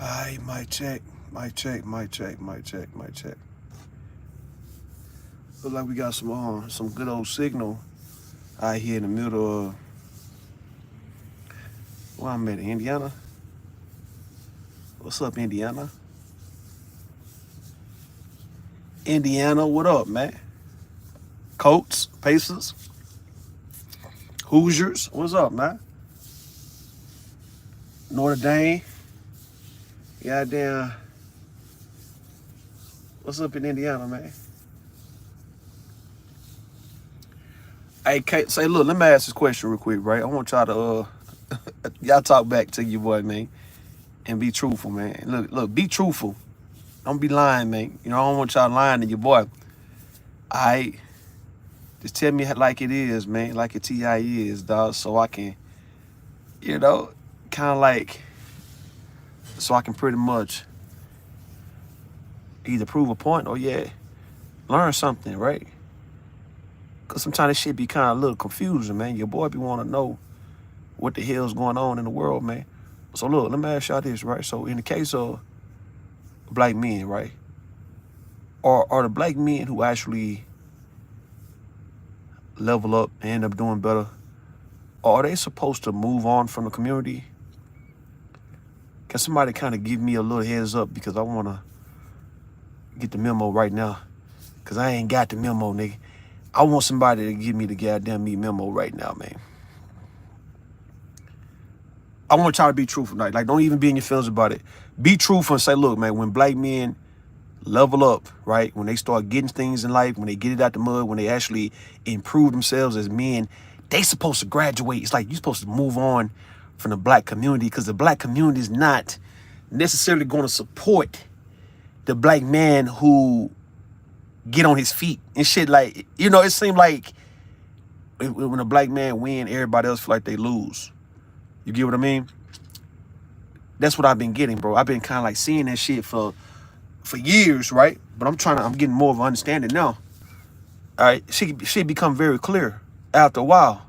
Alright, mic check. Mic check, mic check, mic check, mic check. Look like we got some good old signal out here in the middle of where I'm at, Indiana. What's up, Indiana? Indiana, what up, man? Colts, Pacers, Hoosiers, what's up, man? Notre Dame, goddamn, what's up in Indiana, man? Hey, Kate, say, look, let me ask this question real quick, right? I want y'all to, y'all talk back to your boy, man, and be truthful, man. Look, be truthful. Don't be lying, man. You know, I don't want y'all lying to your boy. All right? Just tell me like it is, man, like it TI is, dog, so I can, you know, kind of like, so I can pretty much either prove a point or, yeah, learn something, right? Because sometimes this shit be kind of a little confusing, man. Your boy be want to know what the hell's going on in the world, man. So, look, let me ask y'all this, right? So, in the case of black men, right, are the black men who actually level up and end up doing better, are they supposed to move on from the community? Can somebody kind of give me a little heads up, because I want to get the memo right now, because I ain't got the memo, nigga. I want somebody to give me the goddamn memo right now, man. I want y'all to be truthful. Like, don't even be in your feelings about it. Be truthful and say, look, man, when black men level up, right, when they start getting things in life, when they get it out the mud, when they actually improve themselves as men, they supposed to graduate. It's like you're supposed to move on from the black community, because the black community is not necessarily going to support the black man who get on his feet and shit. Like, you know, it seemed like when a black man win, everybody else feel like they lose. You get what I mean? That's what I've been getting, bro. I've been kind of like seeing that shit for years, right? But I'm getting more of an understanding now. All right, she become very clear after a while.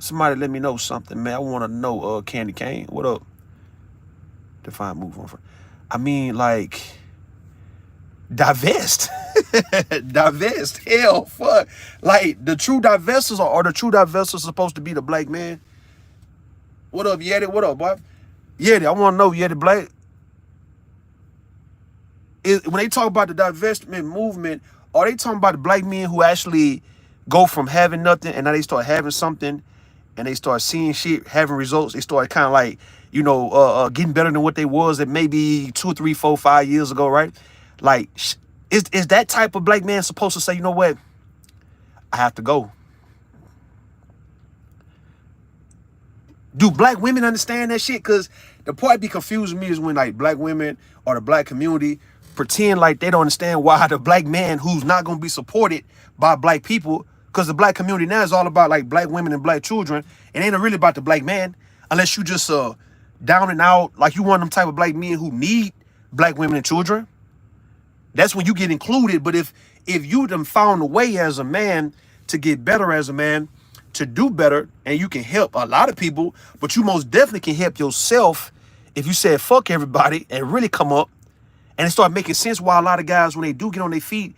Somebody let me know something, man. I want to know, Candy Cane, what up? Define move on from. I mean, like, divest. Divest. Hell, fuck. Like, the true divestors are the true divestors supposed to be the black man? What up, Yeti? What up, boy? Yeti, I want to know, Yeti Black. When they talk about the divestment movement, are they talking about the black men who actually go from having nothing and now they start having something, and they start seeing shit, having results? They start kind of like, you know, getting better than what they was at maybe 2, 3, 4, 5 years ago, right? Like, is that type of black man supposed to say, you know what, I have to go? Do black women understand that shit? Because the part be confusing me is when, like, black women or the black community pretend like they don't understand why the black man who's not going to be supported by black people, because the black community now is all about, like, black women and black children. It ain't really about the black man, unless you just down and out, like you one of them type of black men who need black women and children. That's when you get included. But if you done found a way as a man to get better as a man, to do better, and you can help a lot of people, but you most definitely can help yourself if you said fuck everybody and really come up, and it start making sense why a lot of guys, when they do get on their feet,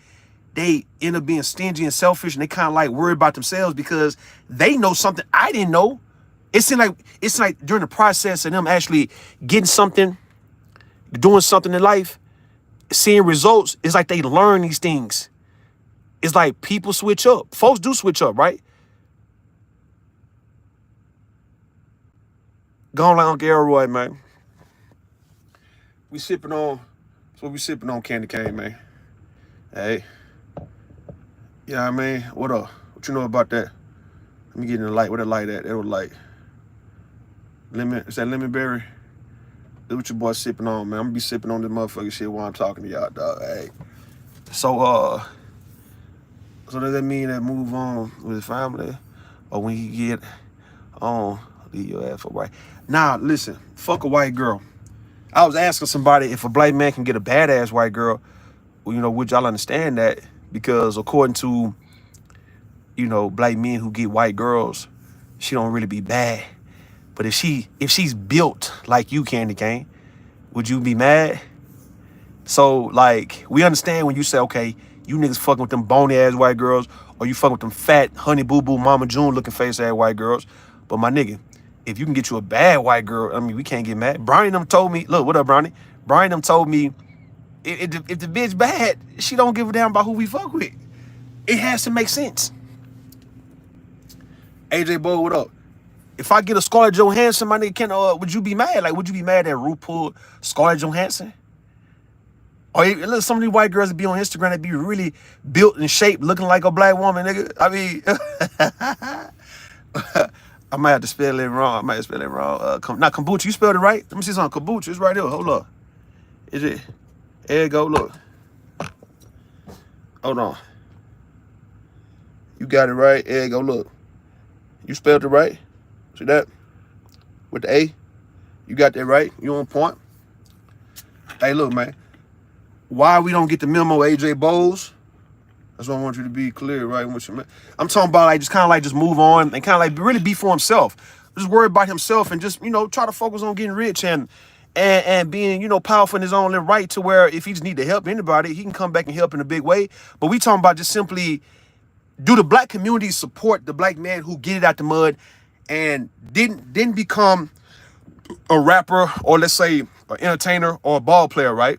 they end up being stingy and selfish, and they kind of like worry about themselves because they know something I didn't know. It's like during the process of them actually getting something, doing something in life, seeing results, it's like they learn these things. It's like people switch up. Folks do switch up, right? Go on like Uncle Elroy, man. We sipping on, so we sipping on Candy Cane, man. Hey. Yeah, I mean, what up? What you know about that? Let me get in the light. Where the light at? That was light. Lemon, is that lemon berry? That's what your boy sipping on, man. I'm gonna be sipping on this motherfucking shit while I'm talking to y'all, dog. Hey. So does that mean that move on with his family? Or when he get on, leave your ass for white? Nah, listen, fuck a white girl. I was asking somebody if a black man can get a badass white girl. Well, you know, would y'all understand that? Because according to, you know, black men who get white girls, she don't really be bad. But if she's built like you, Candy Cane, would you be mad? So like we understand when you say, okay, you niggas fucking with them bony ass white girls, or you fucking with them fat honey boo boo Mama June looking face ass white girls. But my nigga, if you can get you a bad white girl, I mean, we can't get mad. Brian them told me, look, what up, Brownie? Brian them told me if the bitch bad, she don't give a damn about who we fuck with. It has to make sense. AJ Boy, what up? If I get a Scarlett Johansson, my nigga, would you be mad? Like, would you be mad that RuPaul Scarlett Johansson? Or look, some of these white girls that be on Instagram that be really built and shaped, looking like a black woman, nigga. I mean, I might have to spell it wrong. Not kombucha. You spelled it right? Let me see something. Kombucha. It's right here. Hold up. Is it? There you go. Look. Hold on. You got it right. There you go. Look. You spelled it right. See that? With the A. You got that right. You on point. Hey, look, man. Why we don't get the memo, AJ Bowles? That's what I want you to be clear, right? I'm talking about like just move on and kind of like really be for himself. Just worry about himself and just, try to focus on getting rich and being, powerful in his own right to where if he just need to help anybody, he can come back and help in a big way. But we talking about just simply do the black community support the black man who get it out the mud and didn't become a rapper or let's say an entertainer or a ball player, right?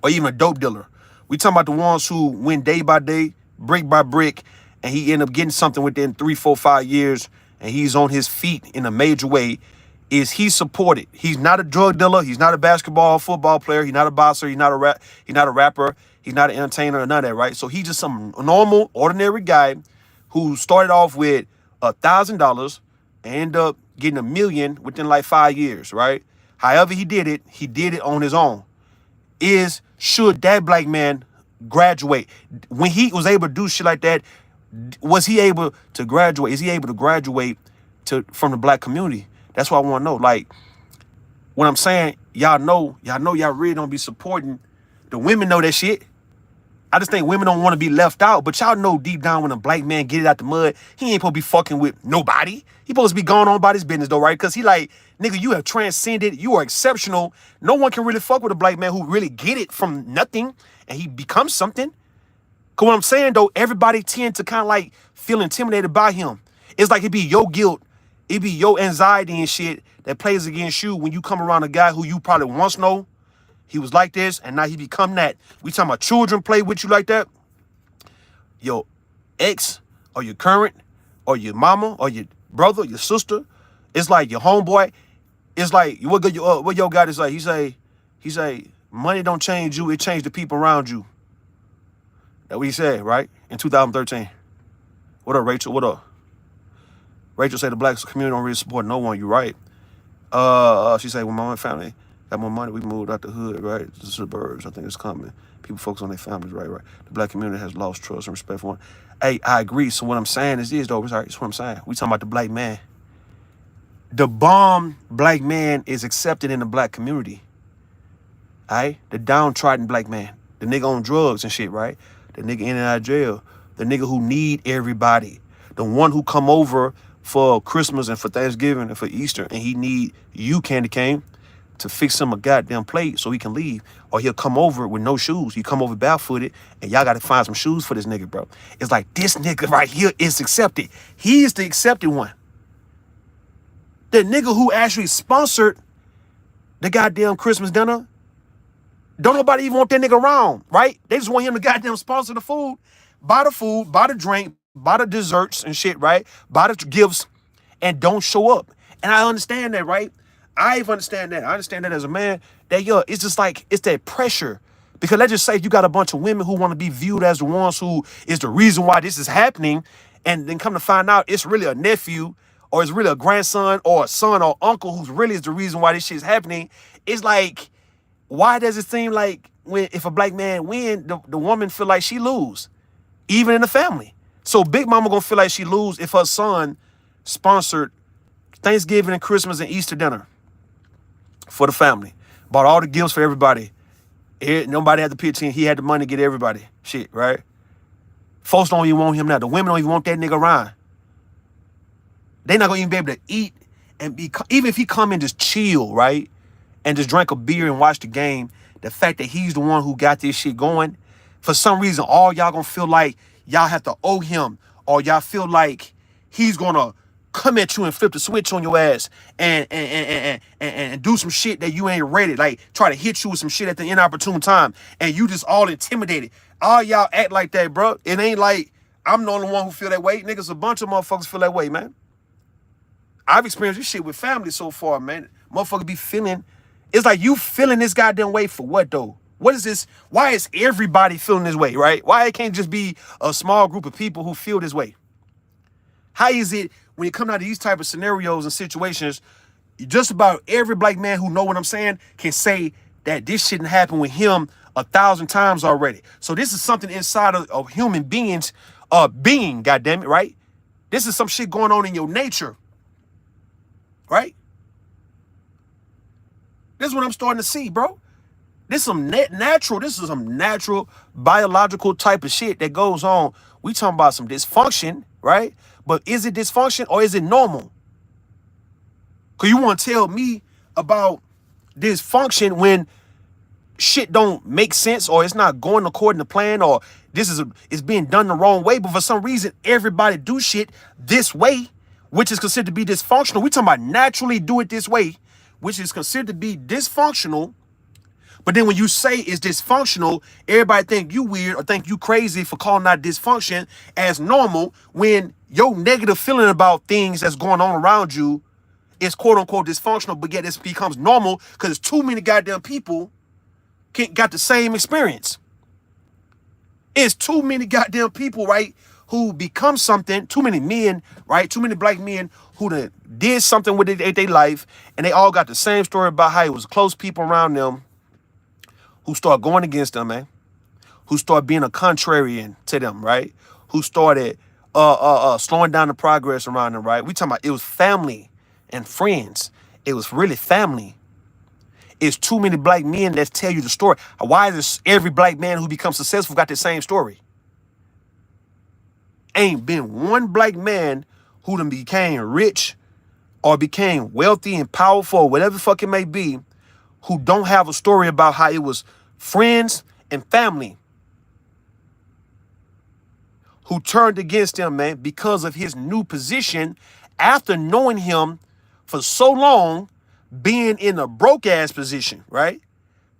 Or even a dope dealer. We talking about the ones who went day by day, brick by brick, and he ended up getting something within 3, 4, 5 years, and he's on his feet in a major way. Is he supported? He's not a drug dealer. He's not a basketball, or football player. He's not a boxer. He's not a rapper. He's not an entertainer or none of that, right? So he's just some normal, ordinary guy who started off with $1,000 and ended up getting $1 million within like 5 years, right? However he did it on his own. Should that black man graduate? When he was able to do shit like that, was he able to graduate? Is he able to graduate from the black community? That's what I want to know. Like, what I'm saying, y'all really don't be supporting. The women know that shit. I just think women don't want to be left out. But y'all know deep down when a black man get it out the mud, he ain't supposed to be fucking with nobody. He supposed to be going on about his business though, right? Because he like, nigga, you have transcended. You are exceptional. No one can really fuck with a black man who really get it from nothing and he becomes something. Because what I'm saying though, everybody tend to kind of like feel intimidated by him. It's like it be your guilt. It be your anxiety and shit that plays against you when you come around a guy who you probably once know. He was like this, and now he become that. We talking about children play with you like that. Your ex, or your current, or your mama, or your brother, your sister. It's like your homeboy. It's like what your guy is like. He say, money don't change you, it changed the people around you. That's what he said, right? In 2013. What up, Rachel? What up? Rachel said the black community don't really support no one. You right. She said, when my family got more money, we moved out the hood, right? The suburbs. I think it's coming. People focus on their families, right? The black community has lost trust and respect for one. Hey, I agree. So what I'm saying is this, though. Sorry, that's what I'm saying. We talking about the black man. The bomb black man is accepted in the black community. All right? The downtrodden black man. The nigga on drugs and shit, right? The nigga in and out of jail. The nigga who need everybody. The one who come over for Christmas and for Thanksgiving and for Easter and he need you, Candy Cane, to fix him a goddamn plate so he can leave. Or he'll come over with no shoes. He come over barefooted and y'all got to find some shoes for this nigga, bro. It's like this nigga right here is accepted. He is the accepted one. The nigga who actually sponsored the goddamn Christmas dinner, don't nobody even want that nigga around, right? They just want him to goddamn sponsor the food, buy the drink, buy the desserts and shit, right? Buy the gifts and don't show up. And I understand that, right? I understand that. I understand that as a man, that it's just like, it's that pressure. Because let's just say you got a bunch of women who want to be viewed as the ones who is the reason why this is happening. And then come to find out it's really a nephew or it's really a grandson or a son or uncle who's really is the reason why this shit is happening. It's like, why does it seem like if a black man win, the woman feel like she lose, even in the family? So Big Mama gonna feel like she lose if her son sponsored Thanksgiving and Christmas and Easter dinner for the family. Bought all the gifts for everybody. Nobody had to pitch in. He had the money to get everybody. Shit, right? Folks don't even want him now. The women don't even want that nigga around. They not going to even be able to eat and even if he come and just chill, right, and just drink a beer and watch the game, the fact that he's the one who got this shit going, for some reason, all y'all gonna feel like y'all have to owe him, or y'all feel like he's gonna come at you and flip the switch on your ass and do some shit that you ain't ready, like try to hit you with some shit at the inopportune time, and you just all intimidated. All y'all act like that, bro. It ain't like I'm the only one who feel that way. Niggas, a bunch of motherfuckers feel that way, man. I've experienced this shit with family so far, man. Motherfucker be feeling, it's like you feeling this goddamn way for what though? What is this? Why is everybody feeling this way, right? Why it can't just be a small group of people who feel this way? How is it when you come out of these type of scenarios and situations, just about every black man who know what I'm saying can say that this shouldn't happen with him 1,000 times already. So this is something inside of human beings, being, goddamn it, right? This is some shit going on in your nature, right? This is what I'm starting to see, bro. This is some natural. This is some natural biological type of shit that goes on. We talking about some dysfunction, right? But is it dysfunction or is it normal? Cause you want to tell me about dysfunction when shit don't make sense, or it's not going according to plan, or it's being done the wrong way. But for some reason, everybody do shit this way, which is considered to be dysfunctional. We talking about naturally do it this way, which is considered to be dysfunctional. But then when you say it's dysfunctional, everybody think you weird or think you crazy for calling that dysfunction as normal, when your negative feeling about things that's going on around you is quote unquote dysfunctional, but yet it becomes normal because too many goddamn people got the same experience. It's too many goddamn people, right, who become something, too many men, right, too many black men who did something with their life, and they all got the same story about how it was close people around them who start going against them, man, who start being a contrarian to them, right, who started slowing down the progress around them, right. We talking about it was family and friends. It was really family. It's too many black men that tell you the story. Why is every black man who becomes successful got the same story? Ain't been one black man who done became rich or became wealthy and powerful, or whatever the fuck it may be, who don't have a story about how it was friends and family who turned against him, man, because of his new position after knowing him for so long, being in a broke ass position, right?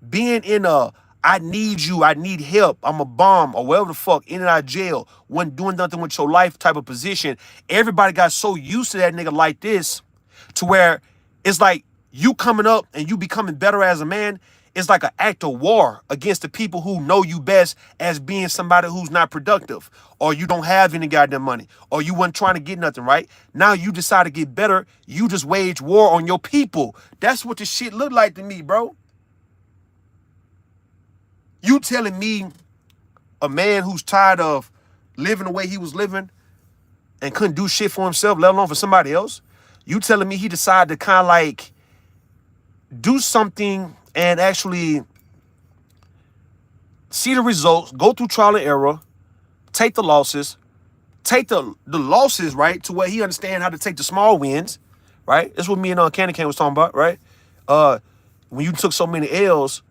Being in a, I need you, I need help, I'm a bomb, or whatever the fuck, in and out of jail, wasn't doing nothing with your life type of position. Everybody got so used to that nigga like this, to where it's like you coming up and you becoming better as a man, it's like an act of war against the people who know you best as being somebody who's not productive, or you don't have any goddamn money, or you weren't trying to get nothing, right? Now you decide to get better. You just wage war on your people. That's what this shit look like to me, bro. You telling me a man who's tired of living the way he was living and couldn't do shit for himself, let alone for somebody else? You telling me he decided to kind of like do something and actually see the results, go through trial and error, take the losses, right, to where he understand how to take the small wins, right? That's what me and Candy Cane was talking about, right? When you took so many L's,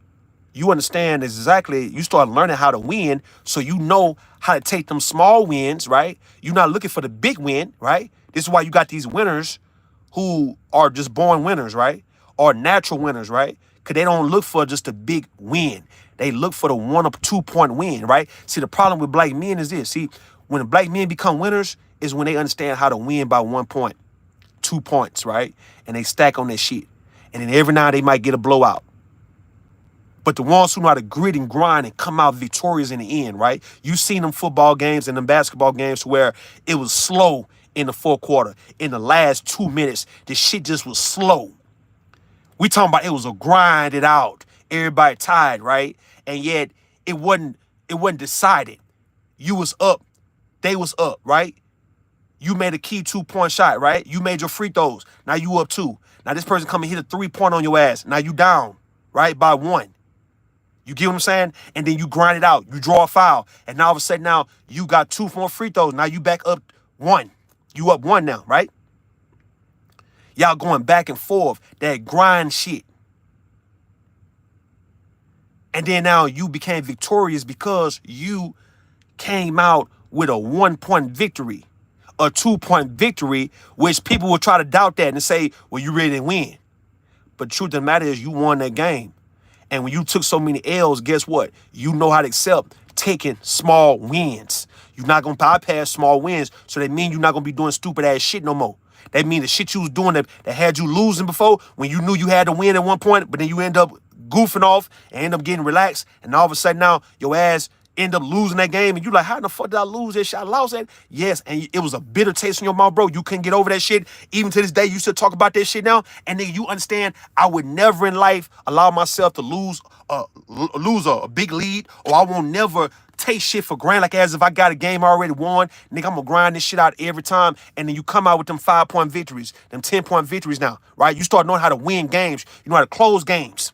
you understand exactly, you start learning how to win, so you know how to take them small wins, right? You're not looking for the big win, right? This is why you got these winners who are just born winners, right? Or natural winners, right? Because they don't look for just a big win. They look for the 1 or 2 point win, right? See, the problem with black men is this. See, when the black men become winners is when they understand how to win by 1 point, 2 points, right? And they stack on that shit. And then every now they might get a blowout. But the ones who know how to grit and grind and come out victorious in the end, right? You seen them football games and them basketball games where it was slow in the fourth quarter. In the last 2 minutes, the shit just was slow. We talking about it was a grinded out, everybody tired, right? And yet it wasn't decided. You was up, they was up, right? You made a key 2 point shot, right? You made your free throws. Now you up 2. Now this person come and hit a 3 point on your ass. Now you down, right? By 1. You get what I'm saying? And then you grind it out. You draw a foul. And now all of a sudden now you got 2 more free throws. Now you back up 1. You up 1 now, right? Y'all going back and forth, that grind shit. And then now you became victorious because you came out with a 1-point victory, a 2-point victory, which people will try to doubt that and say, well, you really didn't win. But the truth of the matter is you won that game. And when you took so many L's, guess what? You know how to accept taking small wins. You're not going to bypass small wins. So that means you're not going to be doing stupid ass shit no more. That means the shit you was doing that had you losing before, when you knew you had to win at one point, but then you end up goofing off and end up getting relaxed. And all of a sudden now your ass end up losing that game. And you like, how in the fuck did I lose that shit? I lost that. Yes. And it was a bitter taste in your mouth, bro. You couldn't get over that shit. Even to this day, you still talk about that shit now. And then you understand I would never in life allow myself to lose a big lead, or I won't never take shit for granted, like as if I got a game I already won. Nigga, I'm gonna grind this shit out every time. And then you come out with them 5-point victories, them 10-point victories now, right? You start knowing how to win games. You know how to close games.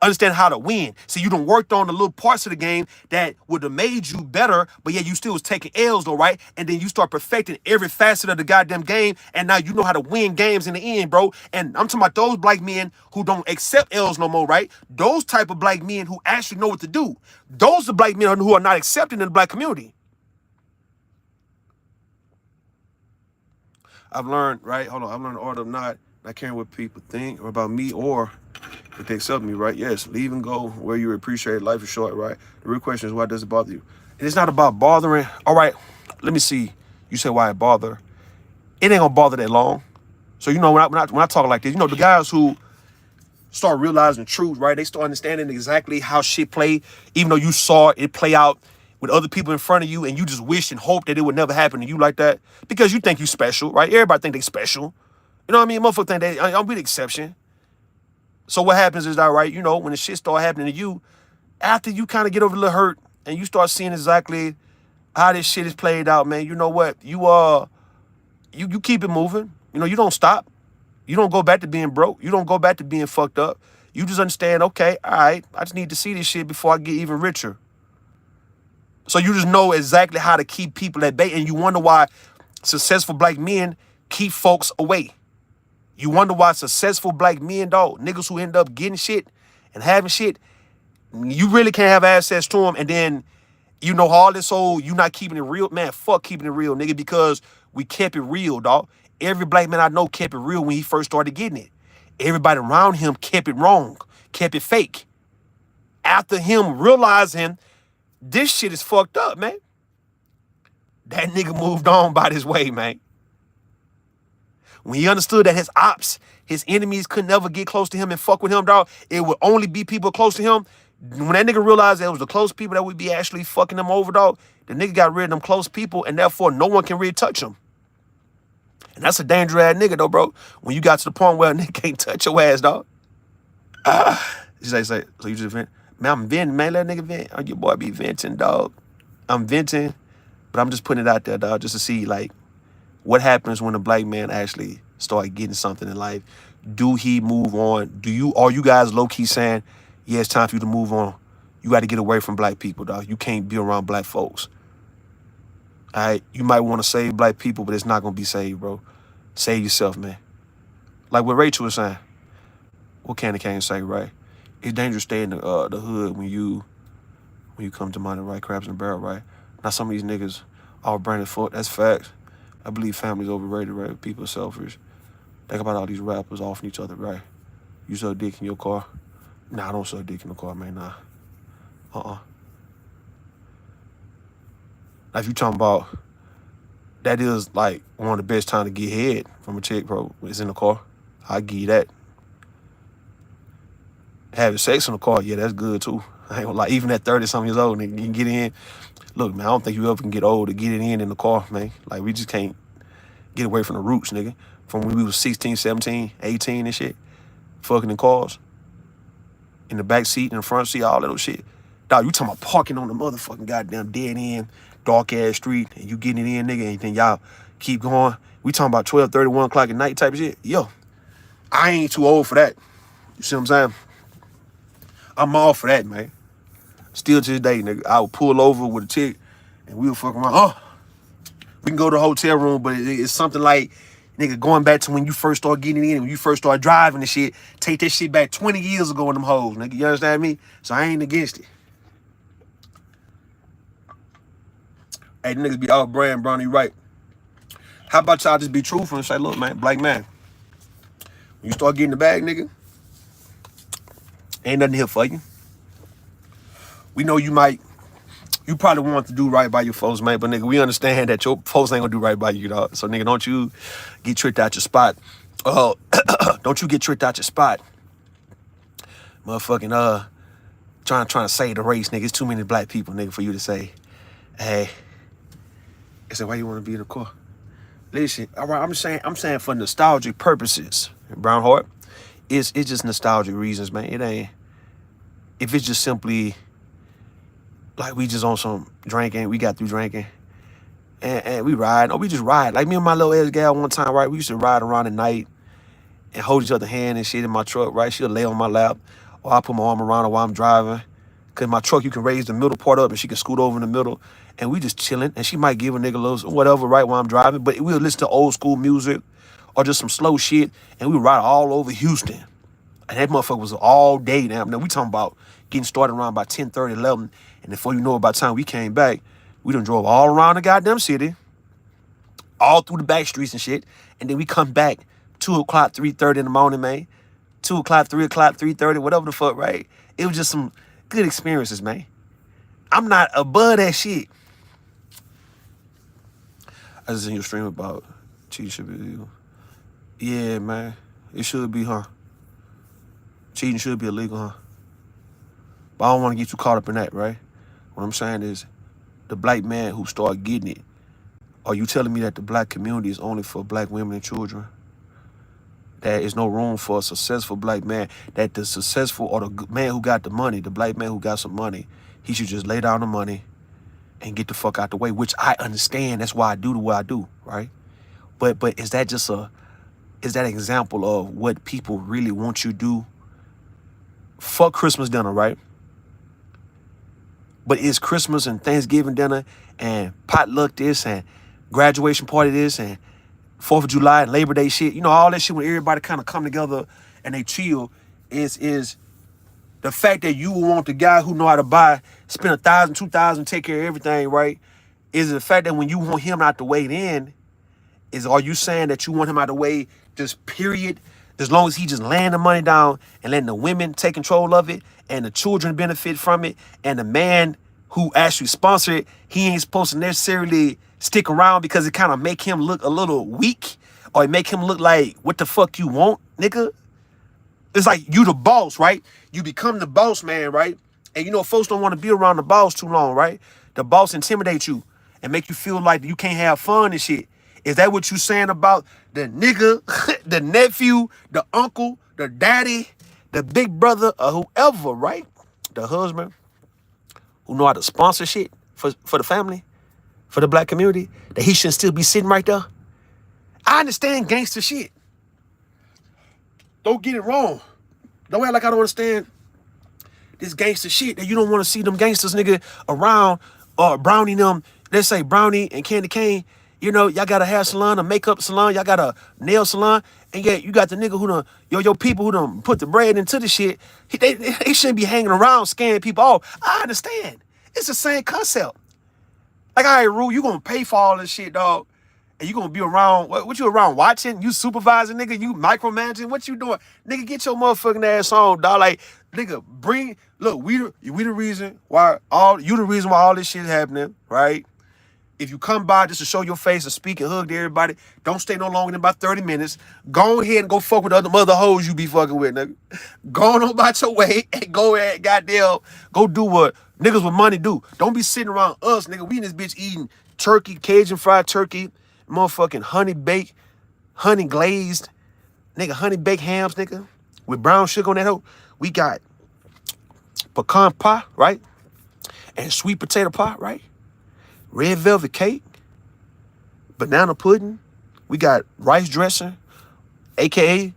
Understand how to win. So you done worked on the little parts of the game that would have made you better, but yeah, you still was taking L's though, right? And then you start perfecting every facet of the goddamn game, and now you know how to win games in the end, bro. And I'm talking about those black men who don't accept L's no more, right? Those type of black men who actually know what to do. Those are black men who are not accepted in the black community. I've learned, right? Hold on. I've learned the art of not caring what people think or about me, or if they accept me, right? Yes, leave and go where you appreciate. Life is short, right? The real question is, why does it bother you? And it's not about bothering. All right, let me see. You say why it bother. It ain't gonna bother that long. So you know when I talk like this, you know the guys who start realizing the truth, right? They start understanding exactly how shit play, even though you saw it play out with other people in front of you, and you just wish and hope that it would never happen to you like that because you think you special, right? Everybody think they special. You know what I mean? Motherfucker think I'll be the exception. So what happens is that, right, you know, when the shit start happening to you, after you kind of get over the little hurt and you start seeing exactly how this shit is played out, man, you know what? You keep it moving. You know, you don't stop. You don't go back to being broke. You don't go back to being fucked up. You just understand, okay, all right, I just need to see this shit before I get even richer. So you just know exactly how to keep people at bay, and you wonder why successful black men keep folks away. You wonder why successful black men, dog, niggas who end up getting shit and having shit, you really can't have access to them. And then, you know, all this whole, you not keeping it real. Man, fuck keeping it real, nigga, because we kept it real, dog. Every black man I know kept it real when he first started getting it. Everybody around him kept it wrong, kept it fake. After him realizing this shit is fucked up, man, that nigga moved on by this way, man. When he understood that his ops, his enemies could never get close to him and fuck with him, dog, it would only be people close to him. When that nigga realized that it was the close people that would be actually fucking him over, dog, the nigga got rid of them close people, and therefore no one can really touch him. And that's a dangerous ass nigga, though, bro. When you got to the point where a nigga can't touch your ass, dog. So you just vent? Man, I'm venting, man. Let a nigga vent. Oh, your boy be venting, dog. I'm venting, but I'm just putting it out there, dog, just to see, like, what happens when a black man actually start getting something in life? Do he move on? Are you guys low-key saying, yeah, it's time for you to move on? You got to get away from black people, dog. You can't be around black folks. All right? You might want to save black people, but it's not going to be saved, bro. Save yourself, man. Like what Rachel was saying. What Candy Cane say, right? It's dangerous to stay in the hood when you come to mind the right crabs in the barrel, right? Now some of these niggas all branded fuck. That's facts. I believe family's overrated, right? People are selfish. Think about all these rappers offing each other, right? You suck dick in your car? Nah, I don't suck dick in the car, man, nah. Now, if you talking about, that is like one of the best time to get head from a chick, bro, is in the car. I give you that. Having sex in the car, yeah, that's good too. I ain't gonna lie, even at 30-something years old, nigga, you can get in. Look, man, I don't think you ever can get old to get it in the car, man. Like, we just can't get away from the roots, nigga. From when we was 16, 17, 18 and shit. Fucking in cars. In the back seat, in the front seat, all that little shit. Dog, you talking about parking on the motherfucking goddamn dead end, dark ass street, and you getting it in, nigga, and then y'all keep going. We talking about 12, 31 o'clock at night type of shit. Yo, I ain't too old for that. You see what I'm saying? I'm all for that, man. Still to this day, nigga, I would pull over with a chick and we would fuck around. Oh, we can go to the hotel room, but it's something like Nigga, going back to when you first start getting in, when you first start driving and shit, take that shit back 20 years ago in them hoes, nigga. You understand me? So I ain't against it. Hey, niggas be out brand, Brownie, right? How about y'all just be truthful and say, look, man, black man, when you start getting the bag, nigga, ain't nothing here for you. We know you probably want to do right by your folks, man, but nigga, we understand that your folks ain't gonna do right by you, dog. So nigga, don't you get tricked out your spot. Don't you get tricked out your spot. Motherfucking trying to save the race, nigga. It's too many black people, nigga, for you to say, hey, I said, why you wanna be in the car? Listen, all right, I'm saying for nostalgic purposes, Brown Heart, it's just nostalgic reasons, man. It ain't, if it's just simply like we just on some drinking, we got through drinking, and we ride, or we just ride. Like me and my little ass gal one time, right? We used to ride around at night and hold each other hand and shit in my truck, right? She'll lay on my lap, or I put my arm around her while I'm driving. Cause my truck, you can raise the middle part up and she can scoot over in the middle, and we just chilling. And she might give a nigga a little whatever, right, while I'm driving. But we'll listen to old school music or just some slow shit, and we ride all over Houston. And that motherfucker was all day now. Now we talking about getting started around by 10:30, 11. And before you know it, by the time we came back, we done drove all around the goddamn city, all through the back streets and shit. And then we come back 2 o'clock, 3:30 in the morning, man. 2 o'clock, 3 o'clock, 3:30, whatever the fuck, right? It was just some good experiences, man. I'm not above that shit. I just seen your stream about cheating should be illegal. Yeah, man. It should be, huh? Cheating should be illegal, huh? But I don't want to get too caught up in that, right? What I'm saying is, the black man who started getting it, are you telling me that the black community is only for black women and children? There is no room for a successful black man, that the successful or the man who got the money, the black man who got some money, he should just lay down the money and get the fuck out the way, which I understand. That's why I do what I do, right? But is that an example of what people really want you to do? Fuck Christmas dinner, right? But is Christmas and Thanksgiving dinner and potluck this and graduation party this and 4th of July and Labor Day shit, you know, all that shit when everybody kind of come together and they chill, is the fact that you want the guy who know how to spend $1,000, $2,000, take care of everything, right? Is the fact that when you want him out the way then, are you saying that you want him out the way just period, as long as he just laying the money down and letting the women take control of it and the children benefit from it, and the man who actually sponsored it, he ain't supposed to necessarily stick around because it kind of make him look a little weak, or it make him look like, what the fuck you want, nigga? It's like you the boss, right? You become the boss man, right? And you know, folks don't want to be around the boss too long, right? The boss intimidates you and make you feel like you can't have fun and shit. Is that what you saying about the nigga, the nephew, the uncle, the daddy, the big brother, or whoever, right? The husband who know how to sponsor shit for the family, for the black community, that he shouldn't still be sitting right there? I understand gangster shit. Don't get it wrong. Don't act like I don't understand this gangster shit, that you don't want to see them gangsters, nigga, around, or Brownie them. Let's say Brownie and Candy Cane, you know, y'all got a hair salon, a makeup salon, y'all got a nail salon, and yet you got the nigga who done, your people who done put the bread into the shit. They shouldn't be hanging around scaring people off. I understand. It's the same concept. Like, all right, Rue, you gonna pay for all this shit, dog. And you gonna be around, what you around watching? You supervising, nigga? You micromanaging? What you doing? Nigga, get your motherfucking ass on, dog. Like, nigga, look, we the reason why all this shit is happening, right? If you come by just to show your face and speak and hug to everybody, don't stay no longer than about 30 minutes. Go ahead and go fuck with the other mother hoes you be fucking with, nigga. Go on about your way and go ahead, goddamn, go do what niggas with money do. Don't be sitting around us, nigga. We in this bitch eating turkey, Cajun fried turkey, motherfucking honey baked, honey glazed, nigga, honey baked hams, nigga, with brown sugar on that hoe. We got pecan pie, right? And sweet potato pie, right? Red velvet cake, banana pudding. We got rice dressing, AKA,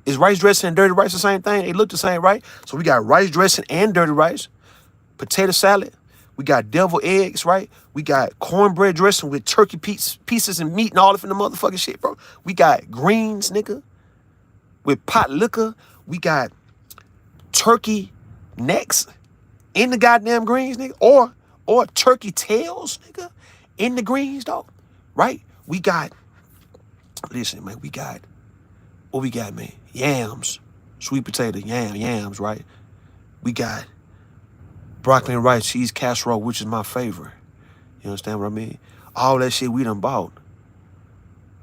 is rice dressing and dirty rice the same thing? They look the same, right? So we got rice dressing and dirty rice, potato salad, We got devil eggs, right? We got cornbread dressing with turkey pieces and meat and all of in the motherfucking shit, bro. We got greens, nigga, with pot liquor. We got turkey necks in the goddamn greens, nigga. Or turkey tails, nigga, in the greens, dog. Right? We got, listen, man, we got, what we got, man? Yams. Sweet potato, yams, right? We got broccoli and rice, cheese casserole, which is my favorite. You understand what I mean? All that shit we done bought.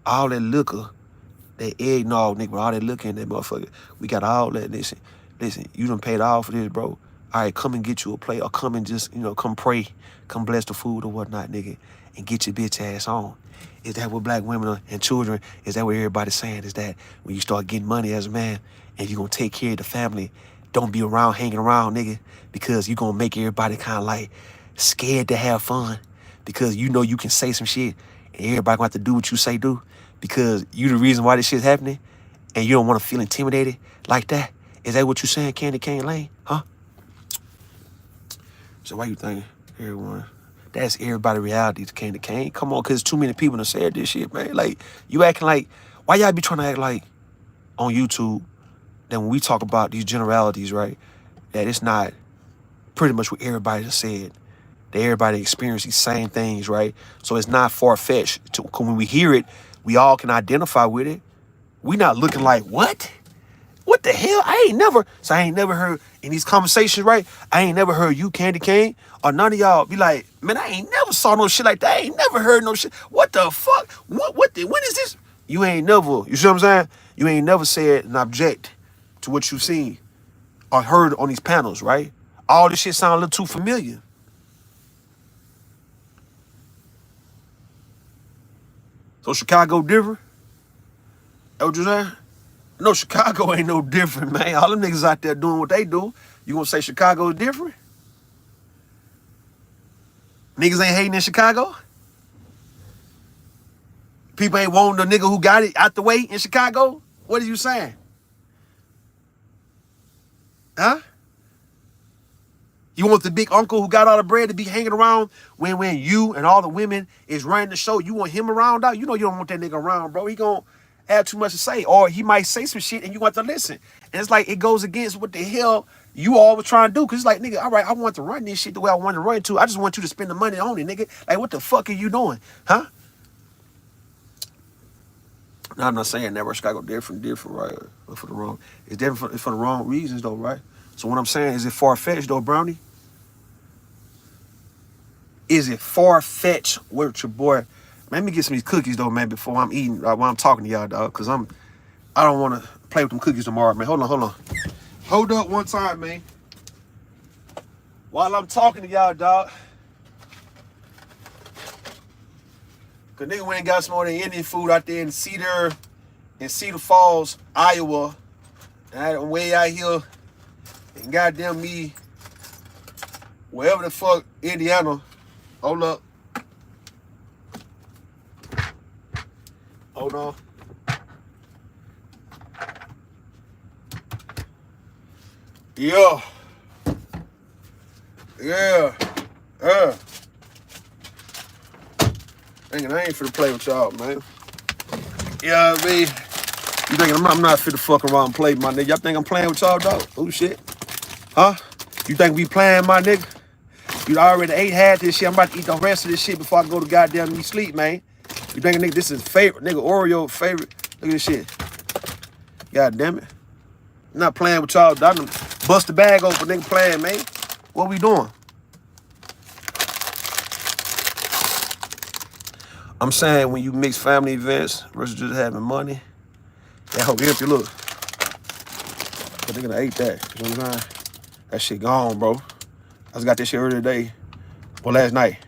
All that liquor, that eggnog, nigga, all that liquor in that motherfucker. We got all that. Listen, you done paid all for this, bro. All right, come and get you a plate, or come and just, come pray, come bless the food or whatnot, nigga, and get your bitch ass on. Is that what black women and children, is that what everybody's saying? Is that when you start getting money as a man and you're going to take care of the family, don't be around hanging around, nigga, because you're going to make everybody kind of like scared to have fun because you know you can say some shit and everybody going to have to do what you say do because you the reason why this shit's happening and you don't want to feel intimidated like that? Is that what you saying, Candy Cane Lane? Huh? So why you think everyone? That's everybody reality to Candy Cane. Come on, because too many people done said this shit, man. Like, you acting like, why y'all be trying to act like on YouTube that when we talk about these generalities, right, that it's not pretty much what everybody just said. That everybody experienced these same things, right? So it's not far-fetched. When we hear it, we all can identify with it. We not looking like, what? What the hell? I ain't never heard in these conversations, right? I ain't never heard you, Candy Cane, or none of y'all be like, man, I ain't never saw no shit like that. I ain't never heard no shit. What the fuck? When is this? You ain't never, you see what I'm saying? You ain't never said an object to what you've seen or heard on these panels, right? All this shit sound a little too familiar. So Chicago different? That what you saying? No, Chicago ain't no different, man. All them niggas out there doing what they do. You gonna say Chicago is different? Niggas ain't hating in Chicago? People ain't wanting the nigga who got it out the way in Chicago? What are you saying? Huh? You want the big uncle who got all the bread to be hanging around when you and all the women is running the show? You want him around, dog? You know you don't want that nigga around, bro. He gonna have too much to say, or he might say some shit and you want to listen. And it's like it goes against what the hell you all were trying to do. Cause it's like, nigga, all right, I want to run this shit the way I want to run it to. I just want you to spend the money on it, nigga. Like, what the fuck are you doing? Huh? No, I'm not saying never Chicago different, right? But for the wrong, it's different for the wrong reasons though, right? So what I'm saying, is it far-fetched though, Brownie? Is it far-fetched with your boy? Man, let me get some of these cookies though, man, before I'm eating, while I'm talking to y'all, dog, cause I don't want to play with them cookies tomorrow, man. Hold on. Hold up one time, man. While I'm talking to y'all, dog. Cause nigga went and got some more than Indian food out there in Cedar Falls, Iowa. And I'm way out here and goddamn me, wherever the fuck, Indiana. Hold up. Hold on. Yeah. Thinking I ain't finna play with y'all, man. Yeah, I mean, you thinking I'm not finna fuck around and play, my nigga? Y'all think I'm playing with y'all, dog? Oh, shit. Huh? You think we playing, my nigga? You already had this shit. I'm about to eat the rest of this shit before I go to goddamn me sleep, man. You thinking, nigga, this is favorite? Nigga, Oreo favorite? Look at this shit. God damn it. I'm not playing with y'all, dog. Bust the bag open, nigga, playing, man. What we doing? I'm saying when you mix family events versus just having money, that whole empty look. But nigga, I ate that. You know what I'm saying? That shit gone, bro. I just got this shit earlier today. Well, last night.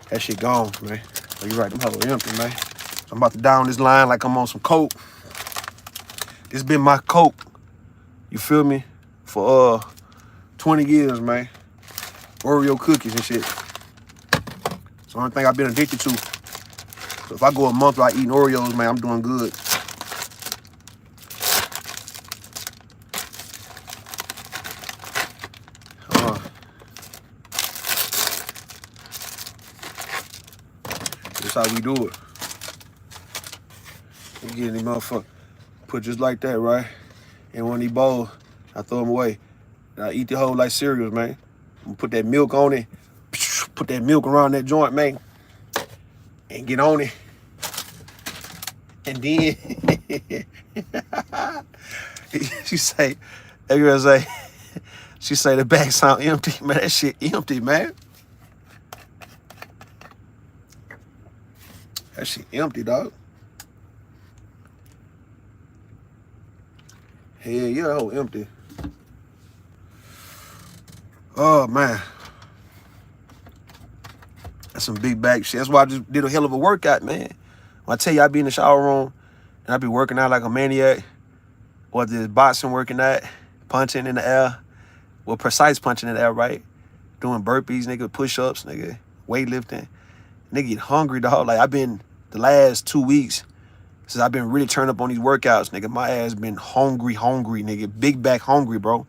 That shit gone, man. Oh, you're right, them hella empty, man. I'm about to down this line like I'm on some coke. This been my coke. You feel me? For 20 years, man. Oreo cookies and shit. It's the only thing I've been addicted to. So if I go a month without eating Oreos, man, I'm doing good. That's how we do it. We get any motherfucker. Put just like that, right? In one of these bowls. I throw them away. And I eat the whole like cereals, man. I'm gonna put that milk on it. Put that milk around that joint, man. And get on it. And then she say, that girl say, she say the bag sound empty. Man, that shit empty, man. That shit empty, dog. Hell yeah, that whole empty. Oh, man. That's some big bag shit. That's why I just did a hell of a workout, man. When I tell you I be in the shower room and I be working out like a maniac, or this boxing working out, punching in the air, well, precise punching in the air, right? Doing burpees, nigga, push-ups, nigga, weightlifting. Nigga get hungry, dog. Like, I've been the last 2 weeks since I've been really turned up on these workouts, nigga. My ass been hungry, nigga. Big back hungry, bro.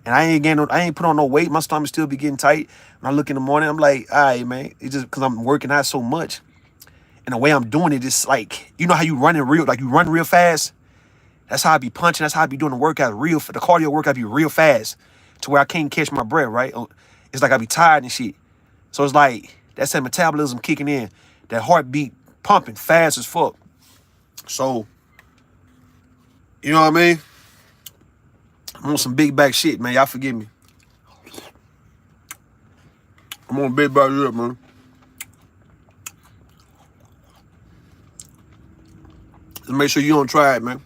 And I ain't put on no weight. My stomach still be getting tight. When I look in the morning, I'm like, all right, man. It's just because I'm working out so much. And the way I'm doing it, it's like, you know how you running real, like you run real fast? That's how I be punching. That's how I be doing the workout the cardio workout be real fast to where I can't catch my breath, right? It's like I be tired and shit. So it's like, that's that metabolism kicking in. That heartbeat pumping fast as fuck. So, you know what I mean? I'm on some big back shit, man. Y'all forgive me. I'm on big back shit, man. Just make sure you don't try it, man.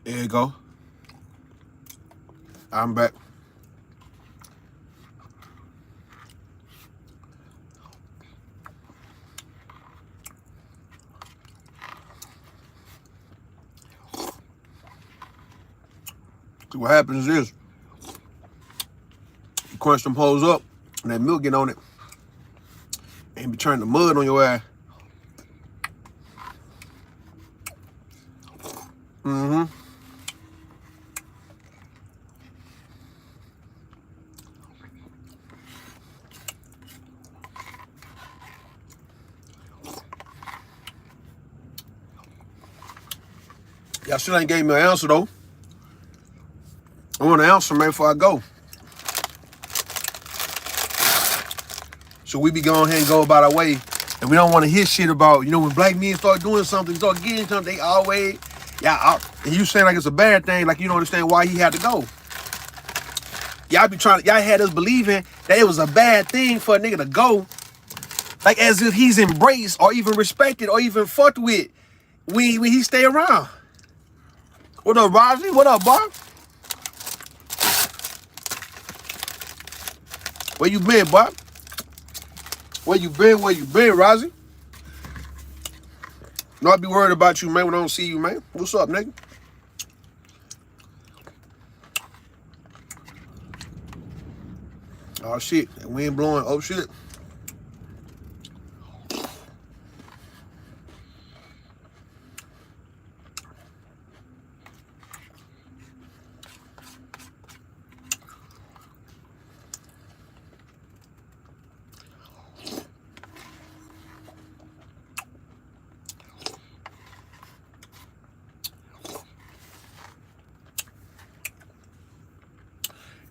There you go. I'm back. See, what happens is, you crunch them hoes up, and that milk get on it, and be turning the mud on your ass. Y'all still ain't gave me an answer, though. I want an answer, man, before I go. So we be going ahead and go about our way. And we don't want to hear shit about, you know, when black men start doing something, start getting something, they always, and you saying like it's a bad thing, like you don't understand why he had to go. Y'all had us believing that it was a bad thing for a nigga to go. Like as if he's embraced or even respected or even fucked with when he stay around. What up, Rosie? What up, Bob? Where you been, Bob? Where you been, Rosie? No, I be worried about you, man, when I don't see you, man. What's up, nigga? Oh, shit. That wind blowing. Oh, shit.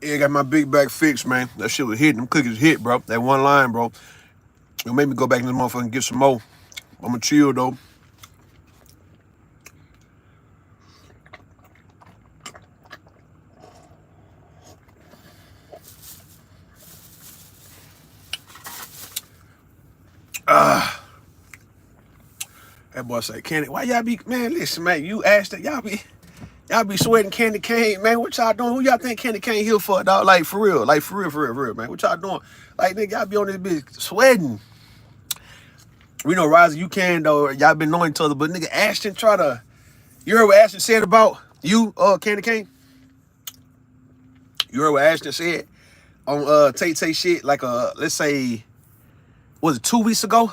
Yeah, I got my big back fixed, man. That shit was hitting. Them cookies hit, bro. That one line, bro. It made me go back in this motherfucker and get some more. I'ma chill, though. That boy say, Candy, why y'all be, man, listen, man, you asked that, y'all be sweating Candy Cane, man. What y'all doing? Who y'all think Candy Cane here for, dog? Like, for real, man. What y'all doing? Like, nigga, y'all be on this bitch sweating. We know, Rosie, you can, though. Y'all been knowing each other, but nigga, Ashton you heard what Ashton said about you, Candy Cane? You heard what Ashton said on Tay Tay shit? Like, let's say Was it 2 weeks ago?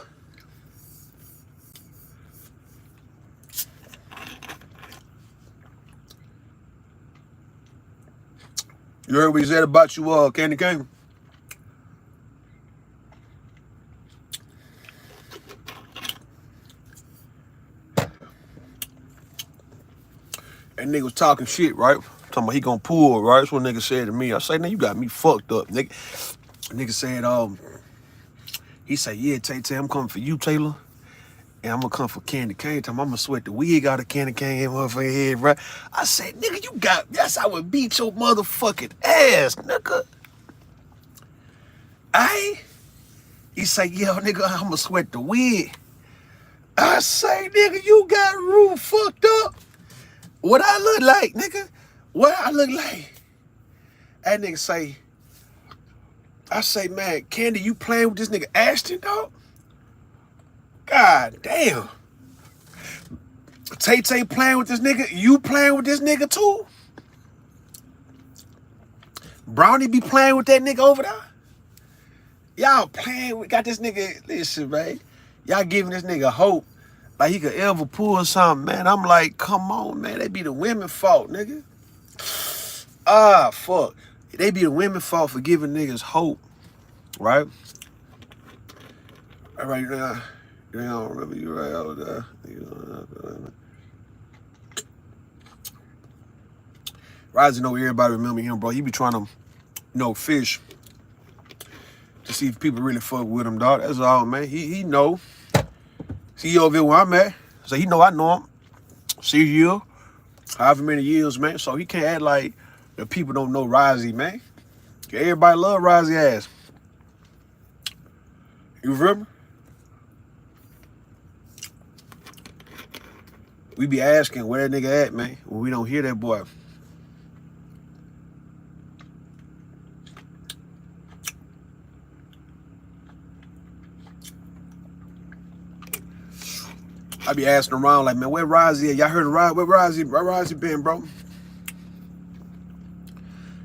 You heard what he said about you, Candy Cane? That nigga was talking shit, right? Talking about he gonna pull, right? That's what nigga said to me. I say, "Man, you got me fucked up, nigga." Nigga said, he said, "Yeah, Tay, I'm coming for you, Taylor. And I'm gonna come for Candy Cane. I'm gonna sweat the wig out of Candy Cane motherfucking head, right?" I said, "Nigga, you got, that's how I would beat your motherfucking ass, nigga." He said, "Yeah, nigga, I'm gonna sweat the wig." I say, "Nigga, you got Rue fucked up. What I look like, nigga? What I look like?" That nigga say, I say, "Man, Candy, you playing with this nigga Ashton, dog? God damn. Tay playing with this nigga. You playing with this nigga too? Brownie be playing with that nigga over there? Y'all playing with, got this nigga, listen, man. Y'all giving this nigga hope like he could ever pull something, man." I'm like, come on, man. They be the women's fault, nigga. Fuck. They be the women's fault for giving niggas hope, right? All right, now. I don't remember you right out there. Rising know everybody remember him, bro. He be trying to, fish to see if people really fuck with him, dog. That's all, man. He know. See over here where I'm at. So he know I know him. See you, however many years, man. So he can't act like the people don't know Rozzy, man. Everybody love Rozzy ass. You remember? We be asking where that nigga at, man, when we don't hear that boy. I be asking around like, man, where Rozzy at? Y'all heard of Rozzy? Where Rozzy been, bro?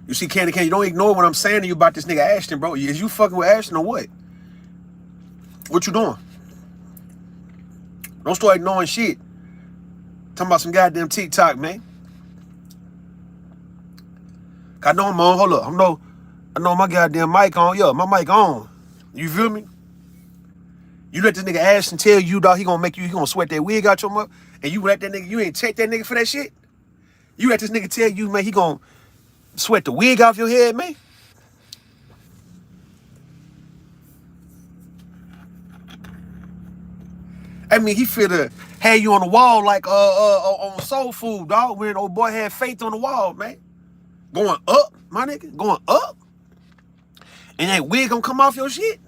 You see, Candy Cane, you don't ignore what I'm saying to you about this nigga Ashton, bro. Is you fucking with Ashton or what? What you doing? Don't start ignoring shit. Talking about some goddamn TikTok, man. I know I'm on. Hold up. I know my goddamn mic on. Yeah, my mic on. You feel me? You let this nigga Ashton tell you, dog, he gonna sweat that wig out your mouth, and you let that nigga, you ain't check that nigga for that shit? You let this nigga tell you, man, he gonna sweat the wig off your head, man? I mean, he finna have you on the wall like on Soul Food, dog, when old boy had faith on the wall, man. Going up, my nigga, going up. And that wig gonna come off your shit?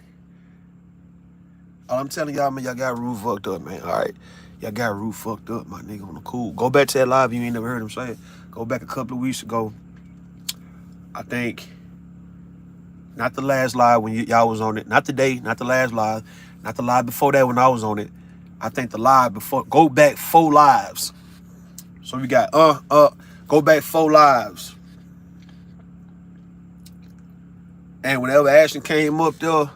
All I'm telling y'all, man, y'all got Rue fucked up, man. All right. Y'all got Rue fucked up, my nigga, on the cool. Go back to that live you ain't never heard him say it. Go back a couple of weeks ago. I think, not the last live when y'all was on it. Not today, not the last live. Not the live before that when I was on it. I think the live before, go back 4 lives. So we got, go back 4 lives. And whenever Ashton came up there,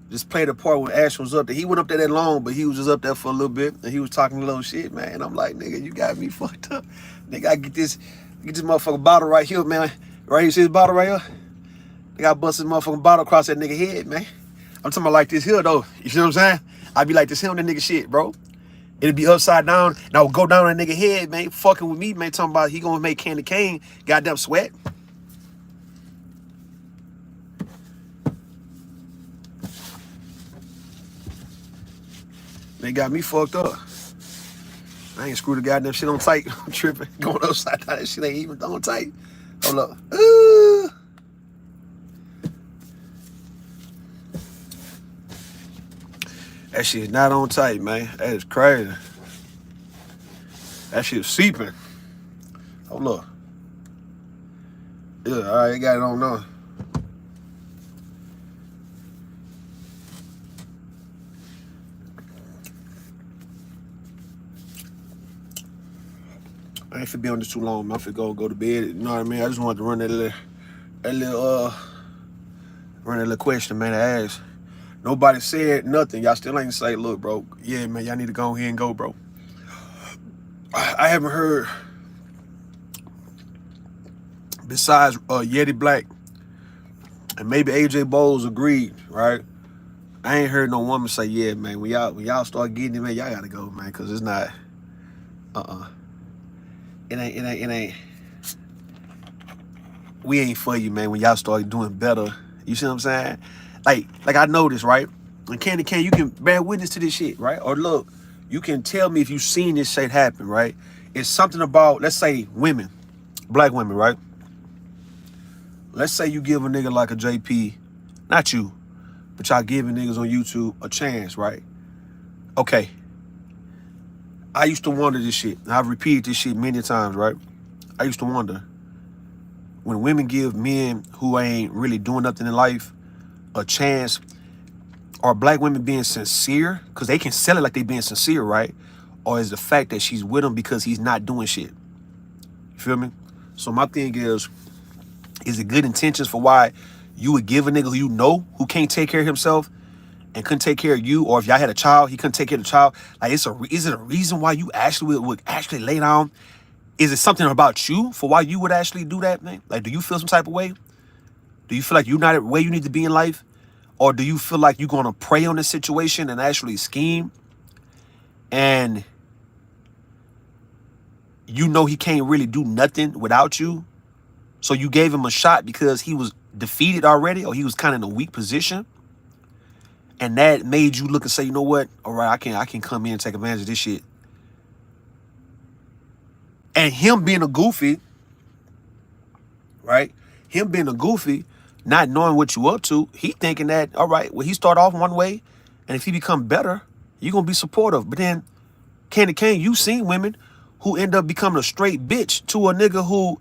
just played the part when Ashton was up there. He went up there that long, but he was just up there for a little bit, and he was talking a little shit, man. And I'm like, nigga, you got me fucked up. Nigga, I get this motherfucking bottle right here, man. Right here, see this bottle right here? Nigga, I bust this motherfucking bottle across that nigga head, man. I'm talking about like this here, though. You see what I'm saying? I be like this here on that nigga shit, bro. It'll be upside down, and I would go down on that nigga head, man, fucking with me, man, talking about he gonna make Candy Cane goddamn sweat. They got me fucked up. I ain't screwed the goddamn shit on tight. I'm tripping. Going upside down. That shit ain't even on tight. Hold up. That shit's not on tight, man. That is crazy. That shit's seeping. Hold up. Yeah, all right, got it on now. I ain't finna be on this too long, man. I'm finna go to bed. You know what I mean? I just wanted to run that little question, man, to ask. Nobody said nothing. Y'all still ain't say, look, bro, yeah, man, y'all need to go ahead and go, bro. I haven't heard, besides Yeti Black and maybe AJ Bowles agreed, right? I ain't heard no woman say, yeah, man, when y'all start getting it, man, y'all gotta go, man, cause it's not, it ain't, we ain't for you, man, when y'all start doing better. You see what I'm saying? Like I know this, right? And Candy Cane, you can bear witness to this shit, right? Or look, you can tell me if you've seen this shit happen, right? It's something about, let's say, women, black women, right? Let's say you give a nigga like a JP, not you, but y'all giving niggas on YouTube a chance, right? Okay. I used to wonder this shit. And I've repeated this shit many times, right? I used to wonder, when women give men who ain't really doing nothing in life a chance, are black women being sincere? Because they can sell it like they being sincere, right? Or is the fact that she's with him because he's not doing shit? You feel me? So my thing is it good intentions for why you would give a nigga who you know who can't take care of himself and couldn't take care of you? Or if y'all had a child, he couldn't take care of the child. Like, is it a reason why you actually would actually lay down? Is it something about you for why you would actually do that, man? Like, do you feel some type of way? Do you feel like you're not where you need to be in life? Or do you feel like you're going to prey on the situation and actually scheme? And you know he can't really do nothing without you. So you gave him a shot because he was defeated already, or he was kind of in a weak position. And that made you look and say, you know what? All right, I can come in and take advantage of this shit. And him being a goofy, right? Him being a goofy, not knowing what you up to, he thinking that, all right, well, he start off one way, and if he become better, you're going to be supportive. But then, Candy Cane, you seen women who end up becoming a straight bitch to a nigga who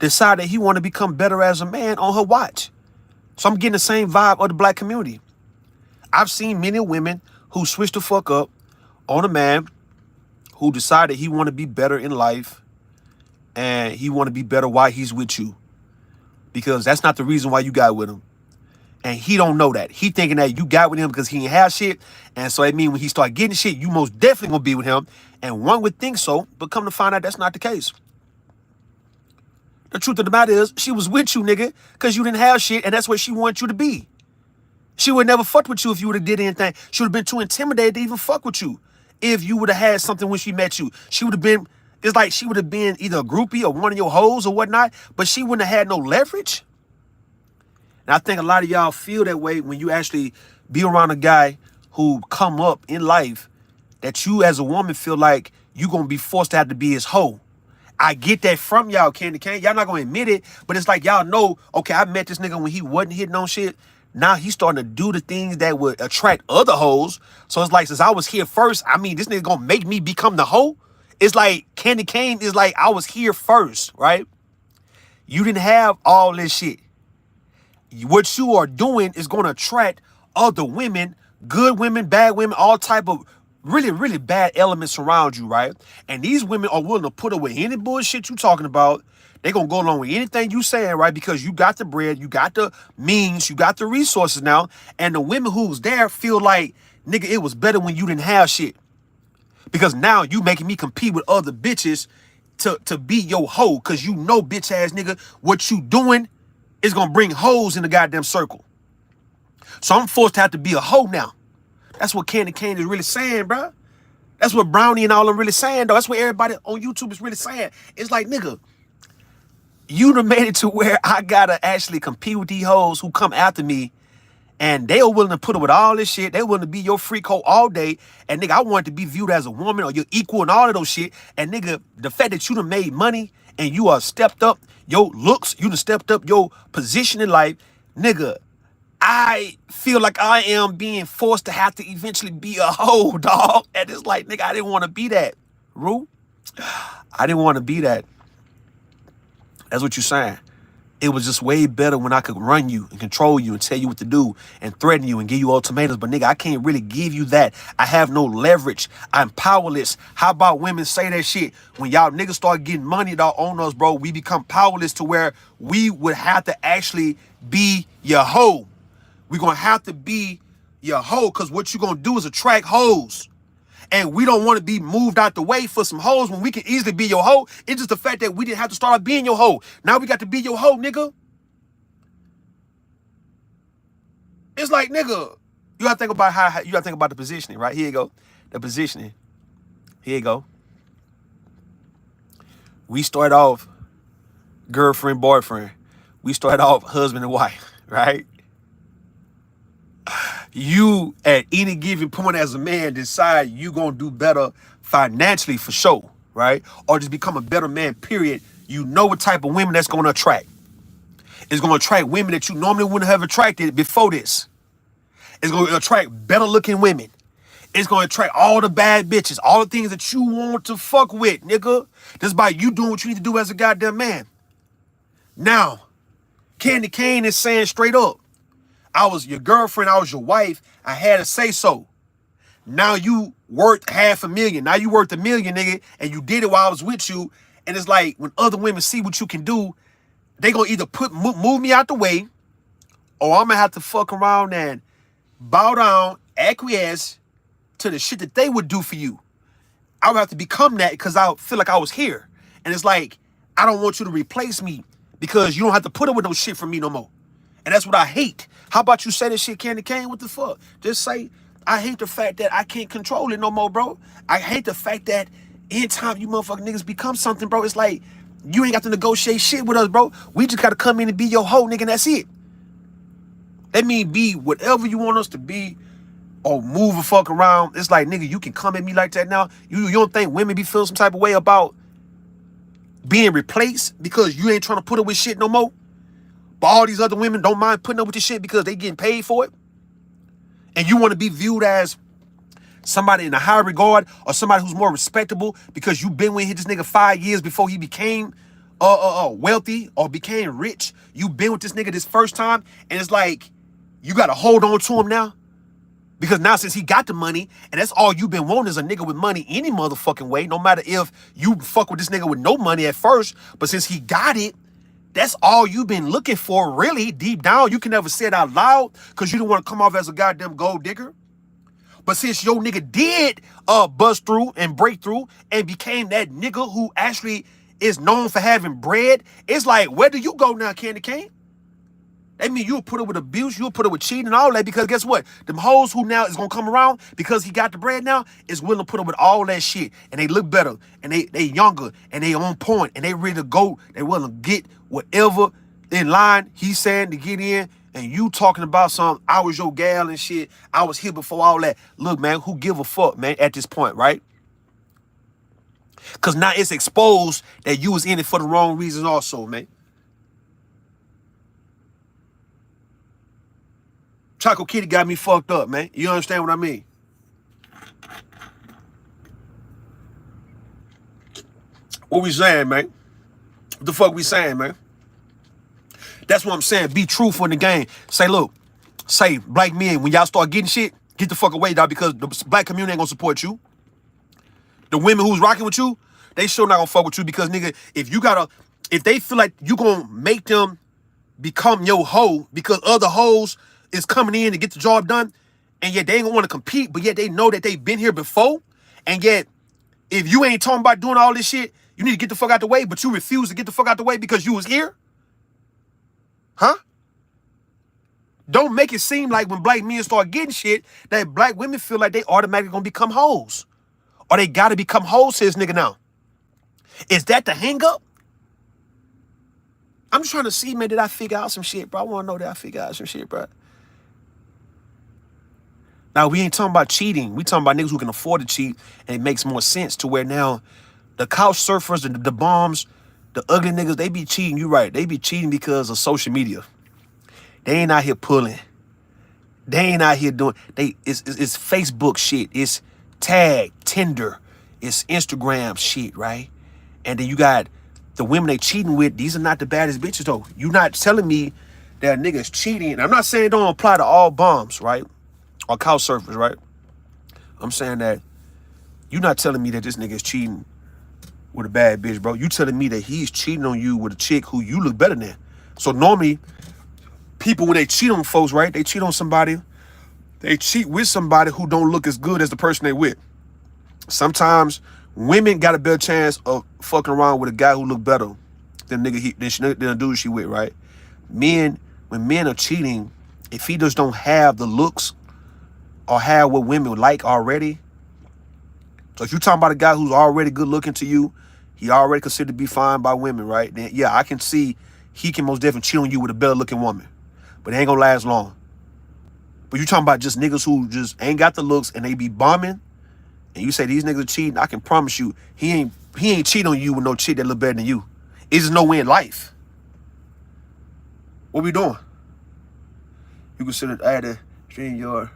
decided he want to become better as a man on her watch. So I'm getting the same vibe of the black community. I've seen many women who switched the fuck up on a man who decided he want to be better in life and he want to be better while he's with you. Because that's not the reason why you got with him. And he don't know that. He thinking that you got with him because he ain't have shit. And so it mean when he start getting shit, you most definitely gonna be with him. And one would think so, but come to find out that's not the case. The truth of the matter is, she was with you, nigga, because you didn't have shit, and that's where she wanted you to be. She would never fuck with you if you would have did anything. She would have been too intimidated to even fuck with you. If you would have had something when she met you, she would have been, it's like she would have been either a groupie or one of your hoes or whatnot, but she wouldn't have had no leverage. And I think a lot of y'all feel that way when you actually be around a guy who come up in life, that you as a woman feel like you gonna be forced to have to be his hoe. I get that from y'all, Candy Cane. Y'all not gonna admit it, but it's like y'all know, okay, I met this nigga when he wasn't hitting on shit. Now he's starting to do the things that would attract other hoes. So it's like, since I was here first, I mean, this nigga gonna make me become the hoe? It's like Candy Cane is like, I was here first, right? You didn't have all this shit. What you are doing is going to attract other women, good women, bad women, all type of really, really bad elements around you, right? And these women are willing to put up with any bullshit you talking about. They're going to go along with anything you saying, right? Because you got the bread, you got the means, you got the resources now. And the women who's there feel like, nigga, it was better when you didn't have shit. Because now you making me compete with other bitches to be your hoe. Because you know, bitch ass nigga, what you doing is going to bring hoes in the goddamn circle. So I'm forced to have to be a hoe now. That's what Candy Cane is really saying, bro. That's what Brownie and all them really saying, though. That's what everybody on YouTube is really saying. It's like, nigga, you done made it to where I got to actually compete with these hoes who come after me, and they are willing to put up with all this shit. They're willing to be your freak hoe all day. And, nigga, I want to be viewed as a woman or you're equal and all of those shit. And, nigga, the fact that you done made money and you are stepped up your looks, you done stepped up your position in life, nigga, I feel like I am being forced to have to eventually be a hoe, dog. And it's like, nigga, I didn't want to be that. Rue, I didn't want to be that. That's what you're saying. It was just way better when I could run you and control you and tell you what to do and threaten you and give you ultimatums. But, nigga, I can't really give you that. I have no leverage. I'm powerless. How about women say that shit? When y'all niggas start getting money dog, on us, bro, we become powerless to where we would have to actually be your hoe. We're going to have to be You're a hoe, because what you gonna do is attract hoes. And we don't want to be moved out the way for some hoes when we can easily be your hoe. It's just the fact that we didn't have to start off being your hoe. Now we got to be your hoe, nigga. It's like, nigga, you gotta think about how you gotta think about the positioning, right? Here you go. The positioning. Here you go. We start off girlfriend, boyfriend. We start off husband and wife, right? You at any given point as a man decide you gonna do better financially for sure, right? Or just become a better man, period. You know what type of women that's gonna attract. It's gonna attract women that you normally wouldn't have attracted before this. It's gonna attract better looking women. It's gonna attract all the bad bitches, all the things that you want to fuck with, nigga. Just by you doing what you need to do as a goddamn man. Now, Candy Kane is saying straight up, I was your girlfriend, I was your wife, I had to say so. Now you worth $500,000. Now you worth $1 million, nigga, and you did it while I was with you. And it's like, when other women see what you can do, they gonna either move me out the way, or I'm gonna have to fuck around and bow down, acquiesce to the shit that they would do for you. I would have to become that because I feel like I was here. And it's like, I don't want you to replace me because you don't have to put up with no shit from me no more. And that's what I hate. How about you say this shit, Candy Cane? What the fuck? Just say, I hate the fact that I can't control it no more, bro. I hate the fact that anytime you motherfucking niggas become something, bro, it's like, you ain't got to negotiate shit with us, bro. We just got to come in and be your hoe, nigga, and that's it. That mean be whatever you want us to be or move a fuck around. It's like, nigga, you can come at me like that now. You don't think women be feeling some type of way about being replaced because you ain't trying to put up with shit no more? But all these other women don't mind putting up with this shit because they getting paid for it? And you want to be viewed as somebody in a higher regard or somebody who's more respectable because you been with this nigga 5 years before he became wealthy or became rich. You been with this nigga this first time, and it's like you got to hold on to him now because now since he got the money, and that's all you been wanting is a nigga with money any motherfucking way, no matter if you fuck with this nigga with no money at first, but since he got it, that's all you've been looking for, really, deep down. You can never say it out loud because you don't want to come off as a goddamn gold digger. But since your nigga did bust through and break through and became that nigga who actually is known for having bread, it's like, where do you go now, Candy Cane? That mean you'll put up with abuse, you'll put up with cheating and all that, because guess what? Them hoes who now is gonna come around because he got the bread now is willing to put up with all that shit, and they look better, and they younger, and they on point, and they ready to go. They willing to get whatever in line he's saying to get in, and you talking about some, I was your gal and shit, I was here before all that. Look, man, who give a fuck, man, at this point, right? Because now it's exposed that you was in it for the wrong reasons also, man. Choco Kitty got me fucked up, man. You understand what I mean? What we saying, man? What the fuck we saying, man? That's what I'm saying. Be truthful in the game. Say, look, say, black men, when y'all start getting shit, get the fuck away, dog, because the black community ain't gonna support you. The women who's rocking with you, they sure not gonna fuck with you because, nigga, if they feel like you gonna make them become your hoe because other hoes is coming in to get the job done, and yet they ain't gonna want to compete, but yet they know that they've been here before, and yet if you ain't talking about doing all this shit, you need to get the fuck out the way, but you refuse to get the fuck out the way because you was here? Huh? Don't make it seem like when black men start getting shit, that black women feel like they automatically gonna become hoes. Or they gotta become hoes to this nigga now. Is that the hang up? I'm just trying to see, man, did I figure out some shit, bro? I wanna know that I figure out some shit, bro. Now, we ain't talking about cheating. We talking about niggas who can afford to cheat, and it makes more sense to where now the couch surfers, the bombs, the ugly niggas, they be cheating. You right. They be cheating because of social media. They ain't out here pulling. They ain't out here doing, it's Facebook shit. It's tag, Tinder. It's Instagram shit, right? And then you got the women they cheating with. These are not the baddest bitches, though. You not telling me that niggas cheating. I'm not saying it don't apply to all bombs, right? Or couch surfers, right? I'm saying that you're not telling me that this nigga is cheating with a bad bitch, bro. You telling me that he's cheating on you with a chick who you look better than. So normally, people, when they cheat on folks, right? They cheat on somebody They cheat with somebody who don't look as good as the person they with. Sometimes women got a better chance of fucking around with a guy who look better than the dude she with, right? Men, when men are cheating, if he just don't have the looks or have what women like already. So if you're talking about a guy who's already good looking to you, he already considered to be fine by women, right? Then yeah, I can see he can most definitely cheat on you with a better looking woman. But it ain't gonna last long. But you talking about just niggas who just ain't got the looks and they be bombing, and you say these niggas are cheating, I can promise you, he ain't cheat on you with no chick that look better than you. It's just no way in life. What we doing? You consider adding stream your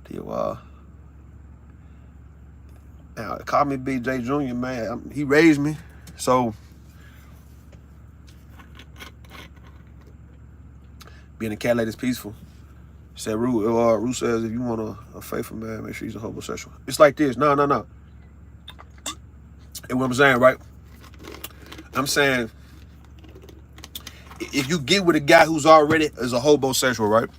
to your call me Big J Jr., man. He raised me. So being a cat lady is peaceful. Said Rue says if you want a faithful man, make sure he's a homosexual. It's like this. No. And what I'm saying, right? I'm saying if you get with a guy who's already is a homosexual, right?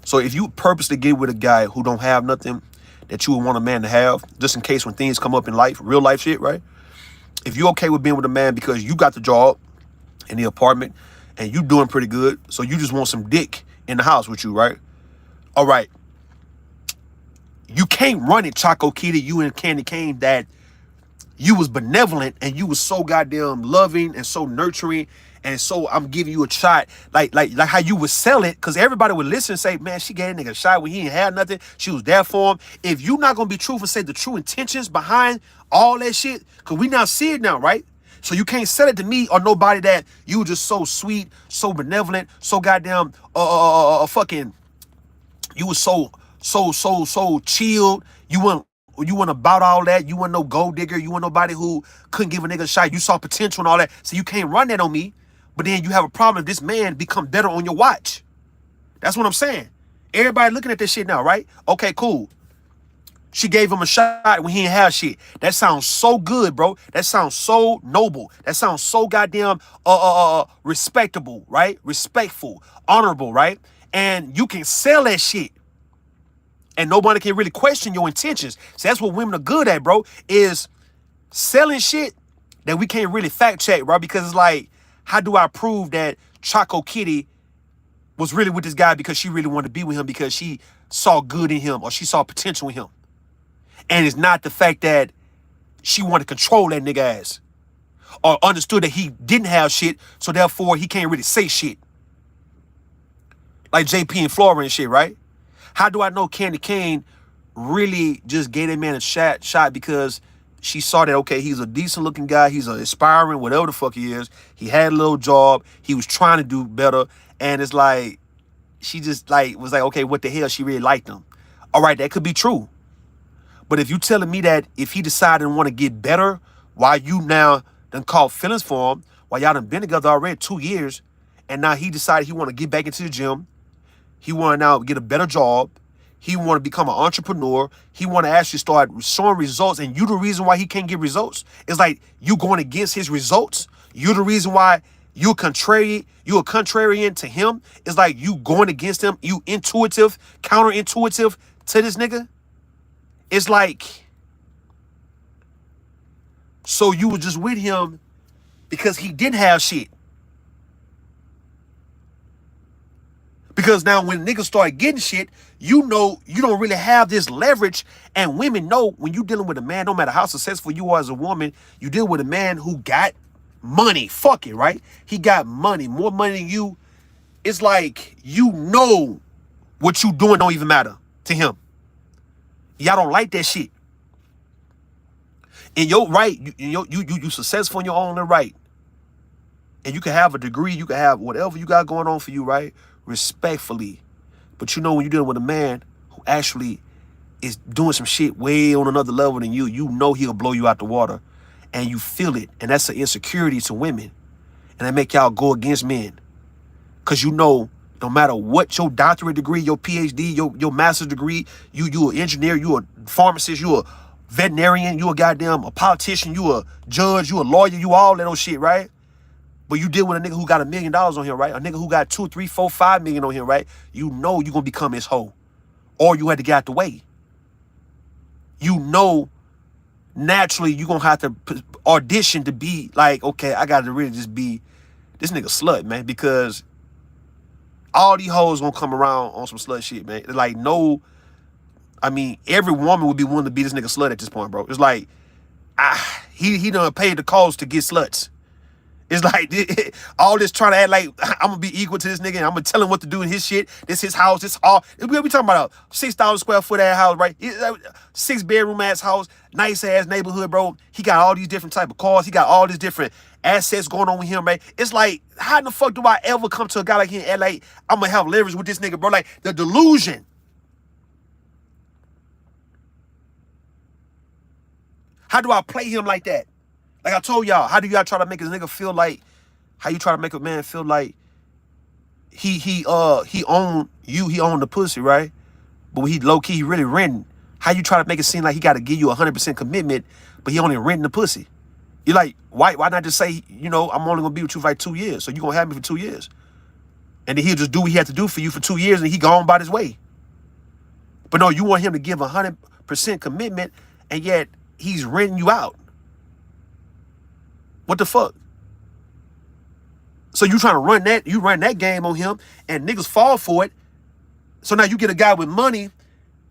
So if you purposely get with a guy who don't have nothing that you would want a man to have, just in case when things come up in life, real life shit, right? If you're okay with being with a man because you got the job in the apartment and you doing pretty good, so you just want some dick in the house with you, right? All right. You can't run it, Choco Kitty, you and Candy Cane, that you was benevolent and you was so goddamn loving and so nurturing and so I'm giving you a shot, like how you would sell it, because everybody would listen and say, man, she gave that nigga a shot when he ain't had nothing. She was there for him. If you not gonna be truthful and say the true intentions behind all that shit, because we now see it now, right? So you can't sell it to me or nobody that you were just so sweet, so benevolent, so goddamn fucking, you was so chilled. You weren't about all that. You weren't no gold digger. You weren't nobody who couldn't give a nigga a shot. You saw potential and all that. So you can't run that on me. But then you have a problem if this man become better on your watch. That's what I'm saying. Everybody looking at this shit now, right? Okay, cool. She gave him a shot when he didn't have shit. That sounds so good, bro. That sounds so noble. That sounds so goddamn respectable, right? Respectful, honorable, right? And you can sell that shit. And nobody can really question your intentions. So that's what women are good at, bro, is selling shit that we can't really fact check, bro. Because it's like, how do I prove that Choco Kitty was really with this guy because she really wanted to be with him because she saw good in him or she saw potential in him? And it's not the fact that she wanted to control that nigga ass or understood that he didn't have shit, so therefore he can't really say shit. Like JP and Flora and shit, right? How do I know Candy Cane really just gave that man a shot because she saw that, okay, he's a decent looking guy, he's an aspiring, whatever the fuck he is, he had a little job, he was trying to do better, and it's like, she just like was like, okay, what the hell, she really liked him. All right, that could be true. But if you telling me that if he decided to want to get better, why you now done caught feelings for him, while y'all done been together already 2 years, and now he decided he want to get back into the gym, he want to now get a better job, he want to become an entrepreneur, he want to actually start showing results, and you the reason why he can't get results? It's like you going against his results. You the reason why you a contrarian to him. It's like you going against him. You intuitive, counterintuitive to this nigga. It's like, so you were just with him because he didn't have shit. Because now when niggas start getting shit, you know you don't really have this leverage. And women know when you dealing with a man, no matter how successful you are as a woman, you deal with a man who got money. Fuck it, right? He got money, more money than you. It's like, you know what you doing don't even matter to him. Y'all don't like that shit. In your right, you successful in your own right. And you can have a degree, you can have whatever you got going on for you, right? Respectfully. But you know when you're dealing with a man who actually is doing some shit way on another level than you know he'll blow you out the water. And you feel it. And that's an insecurity to women. And that make y'all go against men. Because you know, no matter what your doctorate degree, your PhD, your master's degree, you an engineer, you a pharmacist, you a veterinarian, you a goddamn a politician, you a judge, you a lawyer, you all that old shit, right? But you deal with a nigga who got $1 million on him, right? A nigga who got 2, 3, 4, 5 million on him, right? You know you gonna become his hoe. or you had to get out the way. You know, naturally you're gonna have to audition to be like, okay, I gotta really just be this nigga slut, man, because all these hoes gonna come around on some slut shit, man. Like, no, I mean, every woman would be willing to be this nigga slut at this point, bro. It's like, he done paid the cost to get sluts. It's like all this trying to act like I'm gonna be equal to this nigga and I'm gonna tell him what to do in his shit. This his house. This all we talking about a 6,000 square foot ass house, right? 6-bedroom ass house, nice ass neighborhood, bro. He got all these different type of cars. He got all these different assets going on with him, man. It's like, how in the fuck do I ever come to a guy like him and like I'm gonna have leverage with this nigga, bro? Like, the delusion. How do I play him like that? Like I told y'all, how do y'all try to make a nigga feel like, how you try to make a man feel like he own you, he own the pussy, right? But when he low key, he really renting. How you try to make it seem like he got to give you 100% commitment, but he only renting the pussy? You're like, why not just say, you know, I'm only gonna be with you for like 2 years, so you gonna have me for 2 years, and then he'll just do what he had to do for you for 2 years, and he gone about his way. But no, you want him to give 100% commitment, and yet he's renting you out. What the fuck? So you trying to run that game on him, and niggas fall for it. So now you get a guy with money,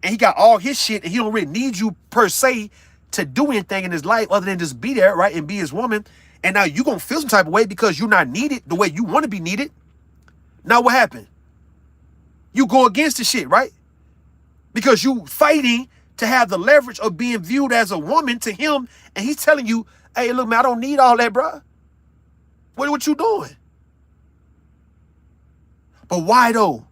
and he got all his shit, and he don't really need you per se to do anything in his life other than just be there, right, and be his woman. And now you gonna feel some type of way because you're not needed the way you want to be needed. Now what happened? You go against the shit, right? Because you fighting to have the leverage of being viewed as a woman to him, and he's telling you, hey, look, man, I don't need all that, bro. What you doing? But why though?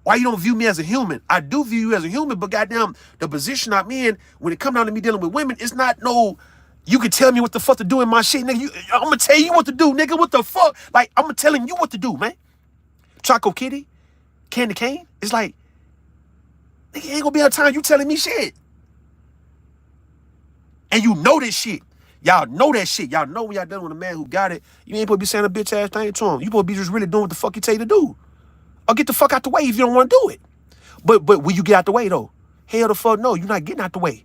Why you don't view me as a human? I do view you as a human, but goddamn, the position I'm in, when it comes down to me dealing with women, it's not no, you can tell me what the fuck to do in my shit, nigga. I'm gonna tell you what to do, nigga. What the fuck? Like, I'm telling you what to do, man. Choco Kitty, Candy Cane. It's like, nigga, ain't gonna be a time you telling me shit. And you know this shit. Y'all know that shit. Y'all know when y'all dealing with a man who got it, you ain't supposed to be saying a bitch ass thing to him. You supposed to be just really doing what the fuck he tell you to do. Or get the fuck out the way if you don't want to do it. But will you get out the way though? Hell the fuck no, you're not getting out the way.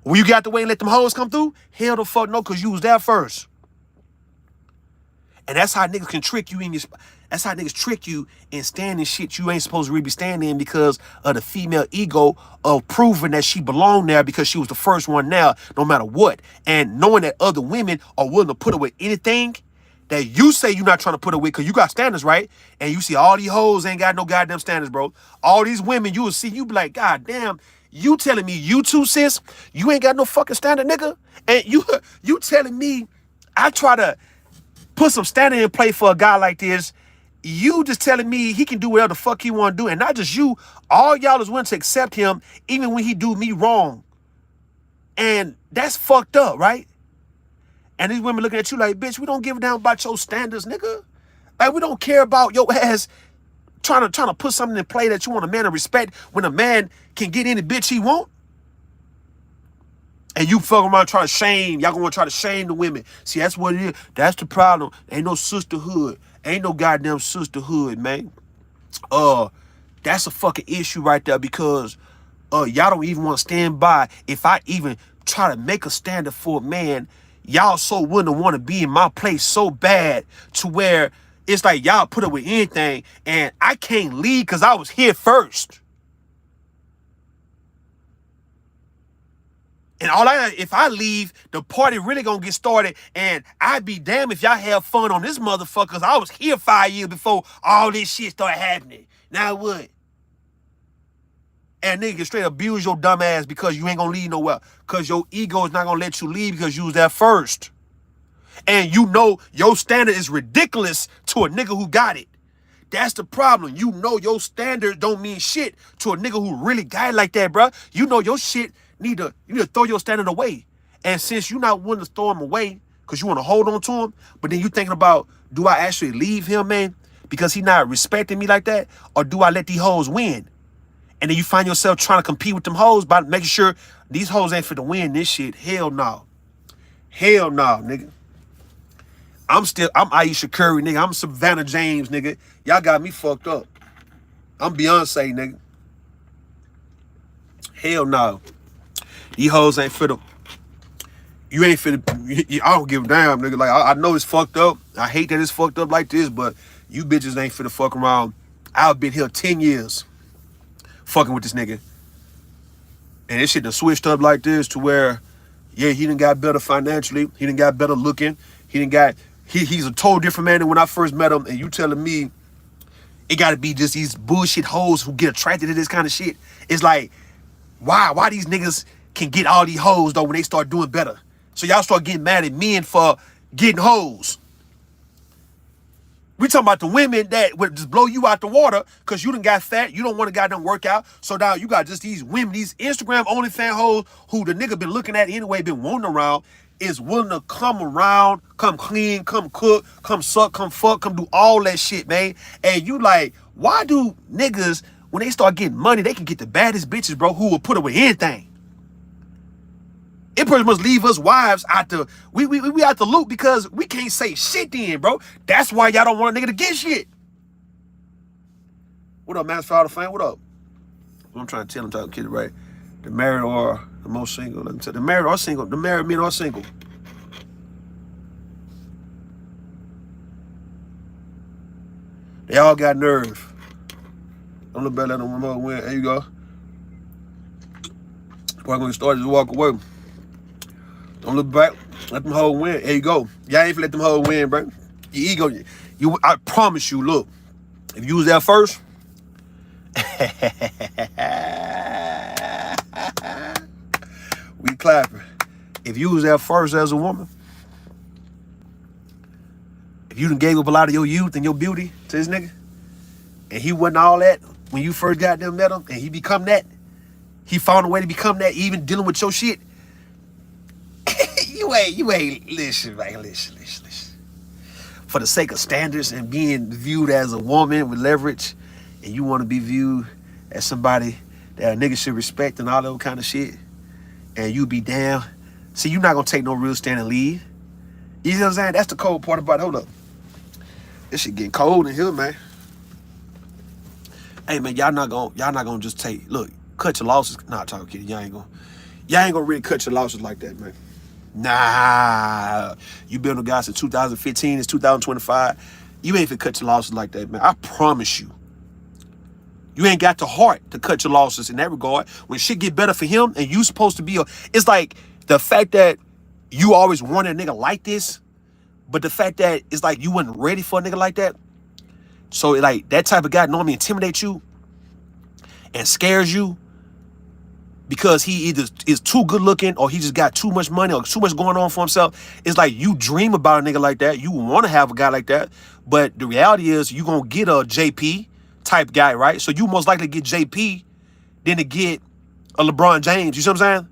Will you get out the way and let them hoes come through? Hell the fuck no, because you was there first. And that's how niggas can trick you in your that's how niggas trick you in standing shit you ain't supposed to really be standing in because of the female ego of proving that she belonged there because she was the first one there, no matter what. And knowing that other women are willing to put up with anything that you say you're not trying to put up with because you got standards, right? And you see all these hoes ain't got no goddamn standards, bro. All these women, you will see, you be like, God damn, you telling me you too, sis, you ain't got no fucking standard, nigga? And you telling me I try to put some standard in play for a guy like this, you just telling me he can do whatever the fuck he want to do, and not just you, all y'all is willing to accept him even when he do me wrong. And that's fucked up, right? And these women looking at you like, bitch, we don't give a damn about your standards, nigga. Like, we don't care about your ass trying to put something in play that you want a man to respect when a man can get any bitch he want. And you fucking around trying to shame. Y'all gonna try to shame the women. See, that's what it is. That's the problem. Ain't no sisterhood. Ain't no goddamn sisterhood, man. That's a fucking issue right there because y'all don't even want to stand by. If I even try to make a standard for a man, y'all so willing to want to be in my place so bad to where it's like y'all put up with anything and I can't leave because I was here first. And if I leave, the party really gonna get started, and I'd be damned if y'all have fun on this motherfucker, cause I was here 5 years before all this shit started happening. Now what? And nigga straight abuse your dumb ass because you ain't gonna leave nowhere, cause your ego is not gonna let you leave because you was there first. And you know your standard is ridiculous to a nigga who got it. That's the problem. You know your standard don't mean shit to a nigga who really got it like that, bro. You know your shit you need to throw your standard away. And since you're not willing to throw him away because you want to hold on to him, but then you thinking about, do I actually leave him, man, because he not respecting me like that? Or do I let these hoes win? And then you find yourself trying to compete with them hoes by making sure these hoes ain't for to win this shit. Hell no. Hell no, nigga. I'm Aisha Curry, nigga. I'm Savannah James, nigga. Y'all got me fucked up. I'm Beyonce, nigga. Hell no. These hoes ain't fit. You ain't finna. I don't give a damn, nigga. Like I know it's fucked up. I hate that it's fucked up like this, but you bitches ain't finna fuck around. I've been here 10 years fucking with this nigga, and this shit done switched up like this to where, yeah, he done got better financially. He done got better looking. He done got. He's a total different man than when I first met him. And you telling me it got to be just these bullshit hoes who get attracted to this kind of shit? It's like, why these niggas can get all these hoes though when they start doing better? So y'all start getting mad at men for getting hoes. We talking about the women that would just blow you out the water because you done got fat. You don't want to goddamn work out. So now you got just these women, these Instagram OnlyFans hoes who the nigga been looking at anyway, been wanting around, is willing to come around, come clean, come cook, come suck, come fuck, come do all that shit, man. And you like, why do niggas, when they start getting money, they can get the baddest bitches, bro, who will put up with anything? It pretty much leave us wives out the we out the loop because we can't say shit then, bro. That's why y'all don't want a nigga to get shit. What up, Master Father Fan? What up? I'm trying to tell him, talking kid, right? The married or the most single. Let me tell you, the married or single. The married men are single. They all got nerve. Don't look better than remote win. There you go. Boy, gonna start just walk away. Don't look back. Let them hoes win. There you go. Y'all ain't finna let them hoes win, bro. Your ego. I promise you, look. If you was there first, we clapping. If you was there first as a woman, if you done gave up a lot of your youth and your beauty to this nigga, and he wasn't all that when you first got them met him, and he become that, he found a way to become that, even dealing with your shit. You ain't, listen, man, listen. For the sake of standards and being viewed as a woman with leverage, and you want to be viewed as somebody that a nigga should respect and all that kind of shit, and you be down. See, you're not gonna take no real stand and leave. You know what I'm saying? That's the cold part about it. Hold up. This shit getting cold in here, man. Hey man, y'all not gonna just cut your losses. Nah, talking kid, y'all ain't gonna really cut your losses like that, man. Nah, you been with guys since 2015, it's 2025. You ain't finna cut your losses like that, man. I promise you. You ain't got the heart to cut your losses in that regard. When shit get better for him and you supposed to be it's like the fact that you always wanted a nigga like this, but the fact that it's like you wasn't ready for a nigga like that. So like that type of guy normally intimidates you and scares you because he either is too good looking or he just got too much money or too much going on for himself. It's like you dream about a nigga like that. You want to have a guy like that. But the reality is you going to get a JP type guy, right? So you most likely get JP than to get a LeBron James. You see what I'm saying?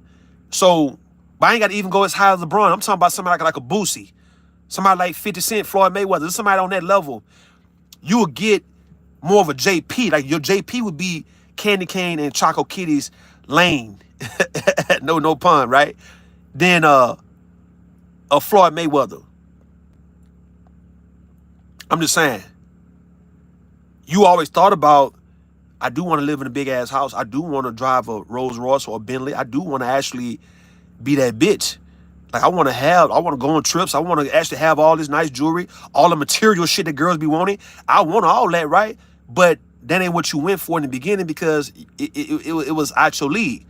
So, but I ain't got to even go as high as LeBron. I'm talking about somebody like a Boosie. Somebody like 50 Cent, Floyd Mayweather. Somebody on that level. You will get more of a JP. Like your JP would be Candy Cane and Choco Kitty's lane. no pun, right? Then a Floyd Mayweather. I'm just saying. You always thought about, I do want to live in a big ass house. I do want to drive a Rolls Royce or a Bentley. I do want to actually be that bitch. Like I want to go on trips. I want to actually have all this nice jewelry, all the material shit that girls be wanting. I want all that, right? But that ain't what you went for in the beginning because it was out your league.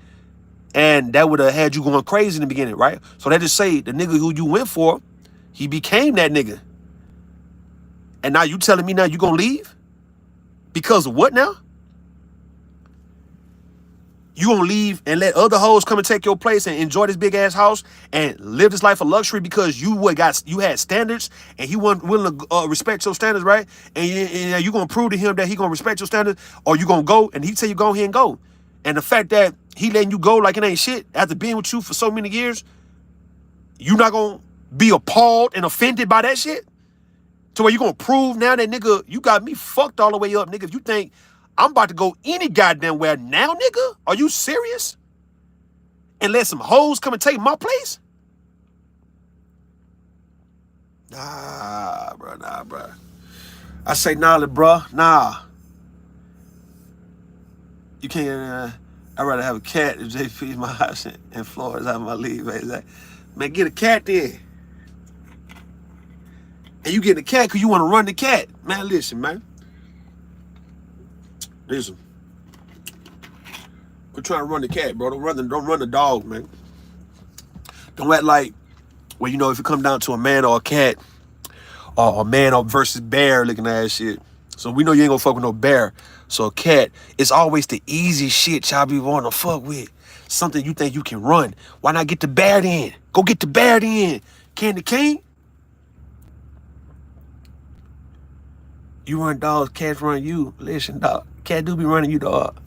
And that would have had you going crazy in the beginning, right? So they just say the nigga who you went for, he became that nigga. And now you telling me now you gonna leave? Because of what now? You gonna leave and let other hoes come and take your place and enjoy this big ass house and live this life of luxury because you had standards and he wasn't willing to respect your standards, right? And you gonna prove to him that he gonna respect your standards, or you gonna go and he tell you go ahead and go. And the fact that he letting you go like it ain't shit after being with you for so many years, you not gonna be appalled and offended by that shit? To where you gonna prove now that nigga, you got me fucked all the way up, nigga. If you think I'm about to go any goddamn where now, nigga? Are you serious? And let some hoes come and take my place? Nah, bro. I say nah, bro. Nah. You can't. I'd rather have a cat if JP's my option and Florida's out of my league, man. Like, man, get a cat then. And you get the cat because you want to run the cat. Man, listen, man. Listen. Quit trying to run the cat, bro. Don't run the dog, man. Don't act like, well, you know, if it come down to a man or a cat, or a man or versus bear looking at that shit. So we know you ain't gonna fuck with no bear. So a cat, it's always the easy shit y'all be wanting to fuck with. Something you think you can run. Why not get the bear then? Go get the bear then. Candy King? You run dogs, cats run you. Listen, dog. Cat do be running you, dog.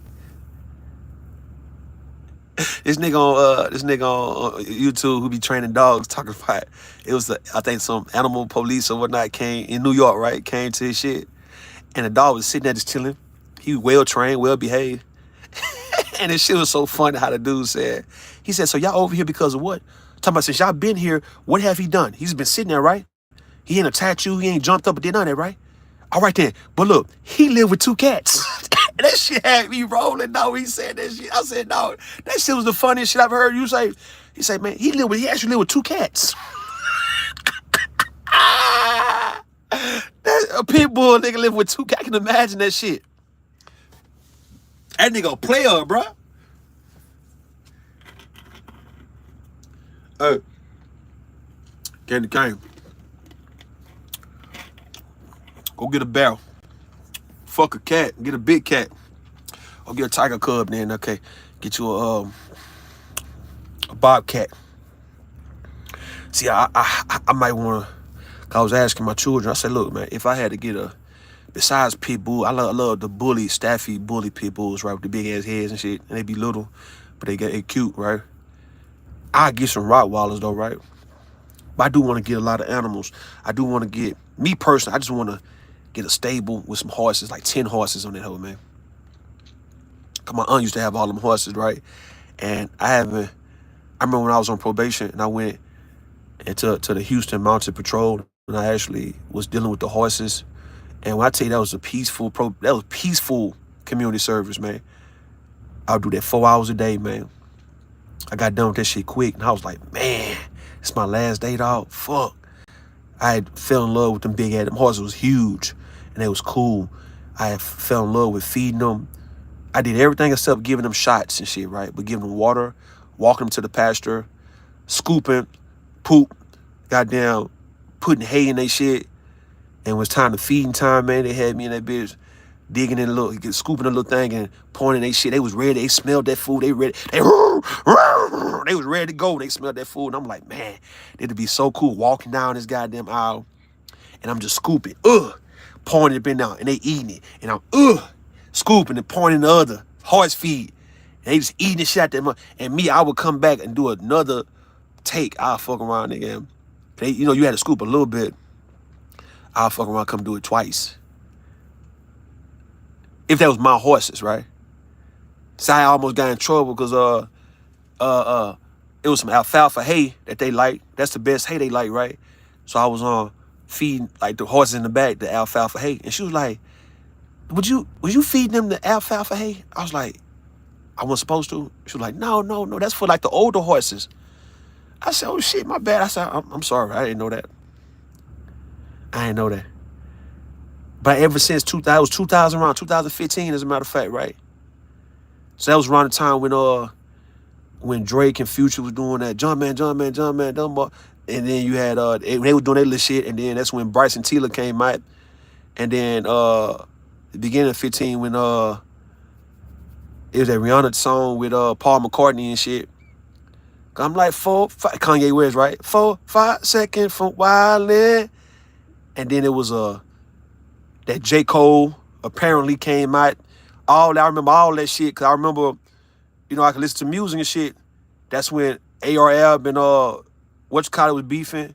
This nigga on YouTube who be training dogs talking about it was I think some animal police or whatnot came in New York, right? Came to his shit. And the dog was sitting there just chilling. He was well trained, well behaved. And this shit was so funny how the dude said. He said, so y'all over here because of what? Talking about since y'all been here, what have he done? He's been sitting there, right? He ain't attacked you, he ain't jumped up and did none of that, right? All right then. But look, he lived with 2 cats. That shit had me rolling. No, he said that shit. I said, no, that shit was the funniest shit I've heard you say. He said, man, he actually lived with 2 cats. That a pit bull nigga live with 2 cats. I can imagine that shit. That nigga a player, bro. Hey, Candy Cane. Go get a barrel. Fuck a cat. Get a big cat. Or get a tiger cub then. Okay. Get you a bobcat. See, I might want to. I was asking my children. I said, look, man, if I had to get besides pit bull, I love the bully, staffy bully pit bulls, right, with the big ass heads and shit, and they be little, but they cute, right? I get some Rottweilers though, right? But I do want to get a lot of animals. I do want to get, me personally, I just want to get a stable with some horses, like 10 horses on that hoe, man. Cause my aunt used to have all them horses, right? And I remember when I was on probation and I went to the Houston Mounted Patrol and I actually was dealing with the horses. And when I tell you that was peaceful community service, man. I would do that 4 hours a day, man. I got done with that shit quick and I was like, man, it's my last day, dog. Fuck. I had fell in love with them big ass. Them horses was huge and they was cool. I had fell in love with feeding them. I did everything except giving them shots and shit, right? But giving them water, walking them to the pasture, scooping, poop, goddamn, putting hay in their shit. And it was time to feeding time, man. They had me in that bitch digging in scooping a little thing and pouring in their shit. They was ready. They smelled that food. They ready. They was ready to go. They smelled that food. And I'm like, man, it'd be so cool walking down this goddamn aisle and I'm just scooping, pouring it in now, and they eating it. And I'm, scooping and pouring in the other horse feed. And they just eating the shit out there. And me, I would come back and do another take. I'll fuck around again. You know, you had to scoop a little bit. I'll fuck around, come do it twice. If that was my horses, right? So I almost got in trouble because it was some alfalfa hay that they like. That's the best hay they like, right? So I was feeding like the horses in the back the alfalfa hay, and she was like, "Was you feeding them the alfalfa hay?" I was like, "I wasn't supposed to." She was like, "No, that's for like the older horses." I said, "Oh shit, my bad." I said, "I'm sorry, I didn't know that." I didn't know that. But ever since 2000, around 2015, as a matter of fact, right? So that was around the time when Drake and Future was doing that Jumpman, Dumbo. And then you had they were doing their little shit, and then that's when Bryson Tiller came out. And then the beginning of 15 when it was that Rihanna song with Paul McCartney and shit. I'm like 4, 5, Kanye West, right? 4, 5 seconds from wildin'. And then it was that J. Cole apparently came out. I remember all that shit because I remember, you know, I could listen to music and shit. That's when ARL and was beefing.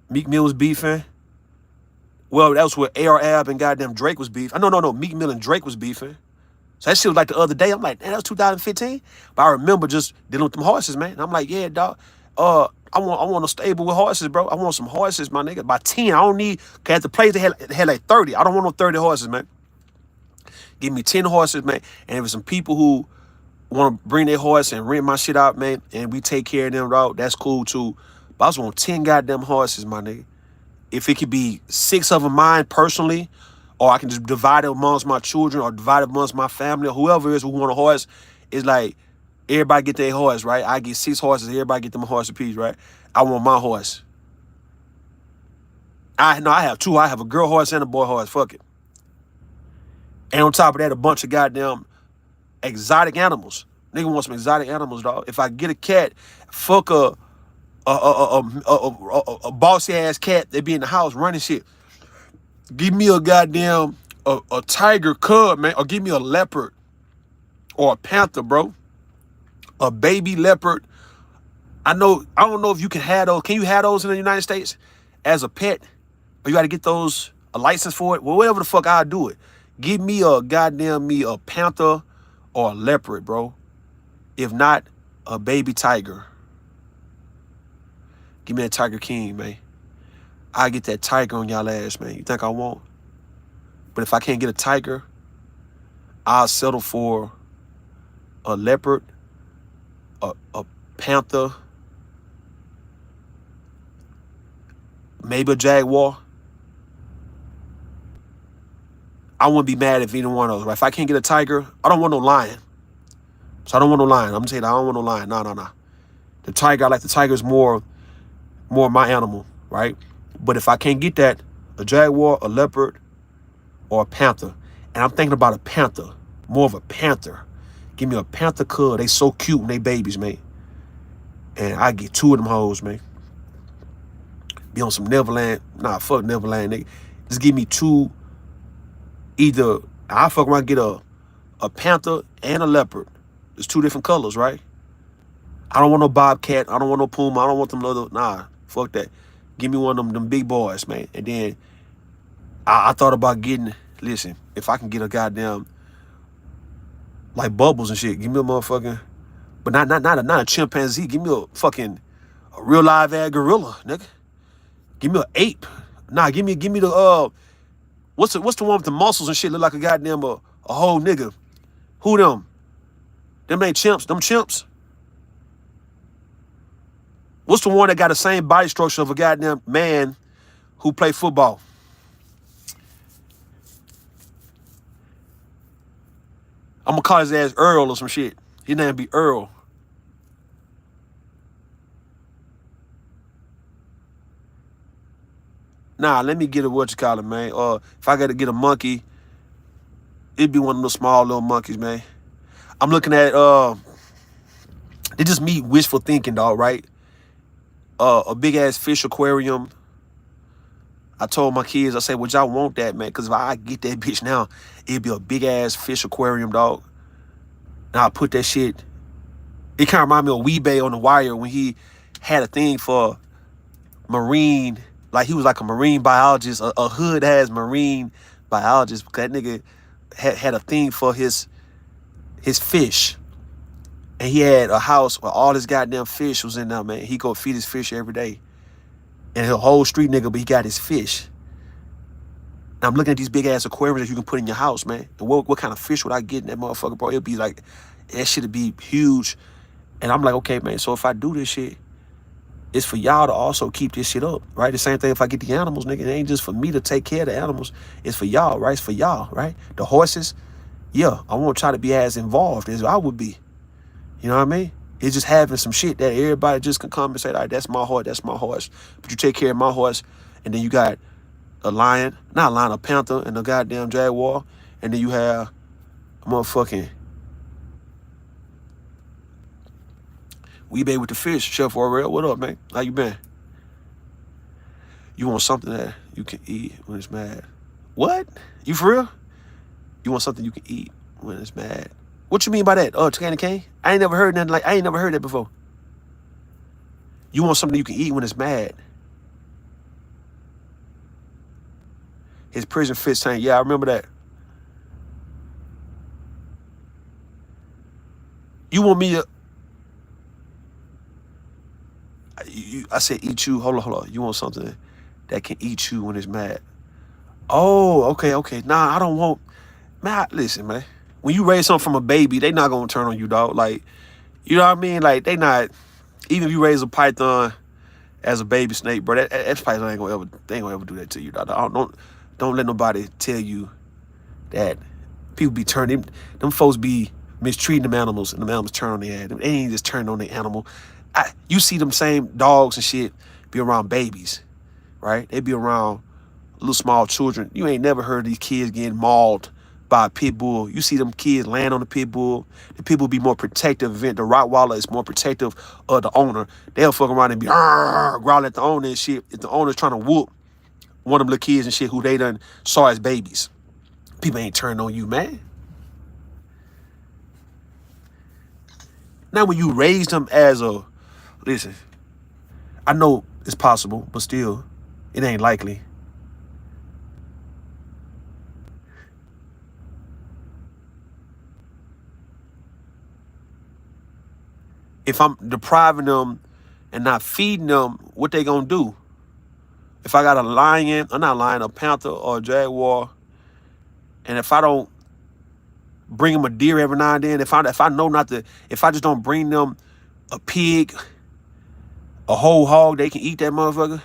Meek Mill was beefing. Well, that was where ARL and goddamn Drake was beefing. No. Meek Mill and Drake was beefing. So that shit was like the other day. I'm like, man, that was 2015. But I remember just dealing with them horses, man. And I'm like, yeah, dog. I want a stable with horses, bro. I want some horses, my nigga. By 10, I don't need, cause at the place they had like 30. I don't want no 30 horses, man. Give me 10 horses, man. And there was some people who want to bring their horse and rent my shit out, man, and we take care of them, dog, that's cool too. But I just want 10 goddamn horses, my nigga. If it could be 6 of them mine personally, or I can just divide it amongst my children or divide it amongst my family or whoever it is who want a horse, it's like everybody get their horse, right? I get 6 horses, everybody get them a horse apiece, right? I want my horse. I have 2. I have a girl horse and a boy horse. Fuck it. And on top of that, a bunch of goddamn exotic animals. Nigga want some exotic animals, dog. If I get a cat, fuck a bossy ass cat that be in the house running shit. Give me a goddamn a tiger cub, man, or give me a leopard or a panther, bro. A baby leopard. I don't know if you can have those. Can you have those in the United States as a pet? Or you got to get those a license for it? Well, whatever the fuck, I'll do it. Give me a panther or a leopard, bro. If not, a baby tiger. Give me a Tiger King, man. I get that tiger on y'all ass, man. You think I won't? But if I can't get a tiger, I'll settle for a leopard, a panther, maybe a jaguar. I wouldn't be mad if either one of those. Right? If I can't get a tiger, I don't want no lion. So I don't want no lion. I'm saying I don't want no lion. No. The tiger, I like the tiger's more my animal, right? But if I can't get that, a jaguar, a leopard, or a panther. And I'm thinking about a panther, more of a panther. Give me a panther cub. They so cute when they babies, man. And I get 2 of them hoes, man. Be on some Neverland. Nah, fuck Neverland, nigga. Just give me 2. Either I fuck around get a panther and a leopard. There's 2 different colors, right? I don't want no bobcat. I don't want no puma. I don't want them little. Nah, fuck that. Give me one of them big boys, man. And then I thought about getting. Listen, if I can get a goddamn like Bubbles and shit, give me a motherfucking. But not a chimpanzee. Give me a real live ass gorilla, nigga. Give me an ape. Nah, give me the what's the one with the muscles and shit look like a goddamn a whole nigga. Who them? Them ain't chimps. Them chimps. What's the one that got the same body structure of a goddamn man who play football? I'm gonna call his ass Earl or some shit. His name be Earl. Nah, let me get a what you call it, man. If I gotta get a monkey, it'd be one of those small little monkeys, man. I'm looking at they just me wishful thinking, dog, right? A big ass fish aquarium. I told my kids, I said, would y'all want that, man? Because if I get that bitch now, it'd be a big ass fish aquarium, dog. Now I put that shit. It kind of remind me of Weebay on The Wire when he had a thing for marine, like he was like a marine biologist, a hood ass marine biologist, because that nigga had a thing for his fish. And he had a house where all his goddamn fish was in there, man. He go feed his fish every day. And he's a whole street nigga, but he got his fish. Now I'm looking at these big ass aquariums that you can put in your house, man. And what kind of fish would I get in that motherfucker, bro? It'd be like, that shit'd be huge. And I'm like, okay, man, so if I do this shit, it's for y'all to also keep this shit up, right? The same thing if I get the animals, nigga. It ain't just for me to take care of the animals. It's for y'all, right? It's for y'all, right? The horses, yeah, I won't try to be as involved as I would be. You know what I mean? It's just having some shit that everybody just can come and say, all right, that's my horse. But you take care of my horse, and then you got a lion, not a lion, a panther, and a goddamn jaguar, and then you have a motherfucking Weebay with the fish. Chef Orwell, what up, man? How you been? You want something that you can eat when it's mad? What? You for real? You want something you can eat when it's mad? What you mean by that? Oh, candy cane? I ain't never heard nothing like. I ain't never heard that before. You want something you can eat when it's mad? His prison fish tank. Yeah, I remember that. You want me to? I said eat you. Hold on. You want something that can eat you when it's mad? Oh, okay. Nah, I don't want. Man, listen, man. When you raise something from a baby, they not gonna turn on you, dog. Like, you know what I mean? Like, they not, even if you raise a python as a baby snake, bro, that python they ain't gonna ever do that to you, dog. Don't let nobody tell you that people be turning, them folks be mistreating them animals and them animals turn on their head. They ain't just turn on their animal. You see them same dogs and shit be around babies, right? They be around little small children. You ain't never heard of these kids getting mauled by a pit bull. You see them kids land on the pit bull. The pit bull be more protective. The Rottweiler is more protective of the owner. They'll fuck around and be growl at the owner and shit. If the owner's trying to whoop one of them little kids and shit who they done saw as babies. People ain't turning on you, man. Now when you raise them as a, listen, I know it's possible, but still, it ain't likely. If I'm depriving them and not feeding them, what they gonna do? If I got a lion, I'm not lying, a panther or a jaguar, and if I don't bring them a deer every now and then, if I know not to, if I just don't bring them a pig, a whole hog, they can eat that motherfucker.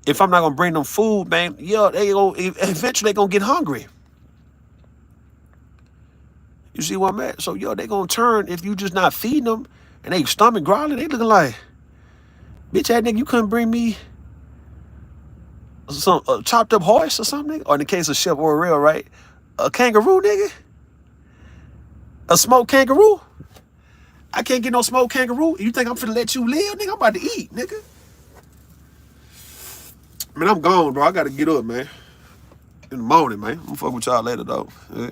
If I'm not gonna bring them food, man, yeah, eventually they gonna get hungry. You see what I'm at? So, yo, they gonna turn if you just not feeding them and they stomach growling. They looking like, bitch, that nigga, you couldn't bring me some chopped up horse or something, or in the case of Chef Oreo, right? A kangaroo, nigga. A smoked kangaroo. I can't get no smoked kangaroo. You think I'm finna let you live, nigga? I'm about to eat, nigga. Man, I'm gone, bro. I gotta get up, man. In the morning, man. I'm gonna fuck with y'all later, though. Yeah.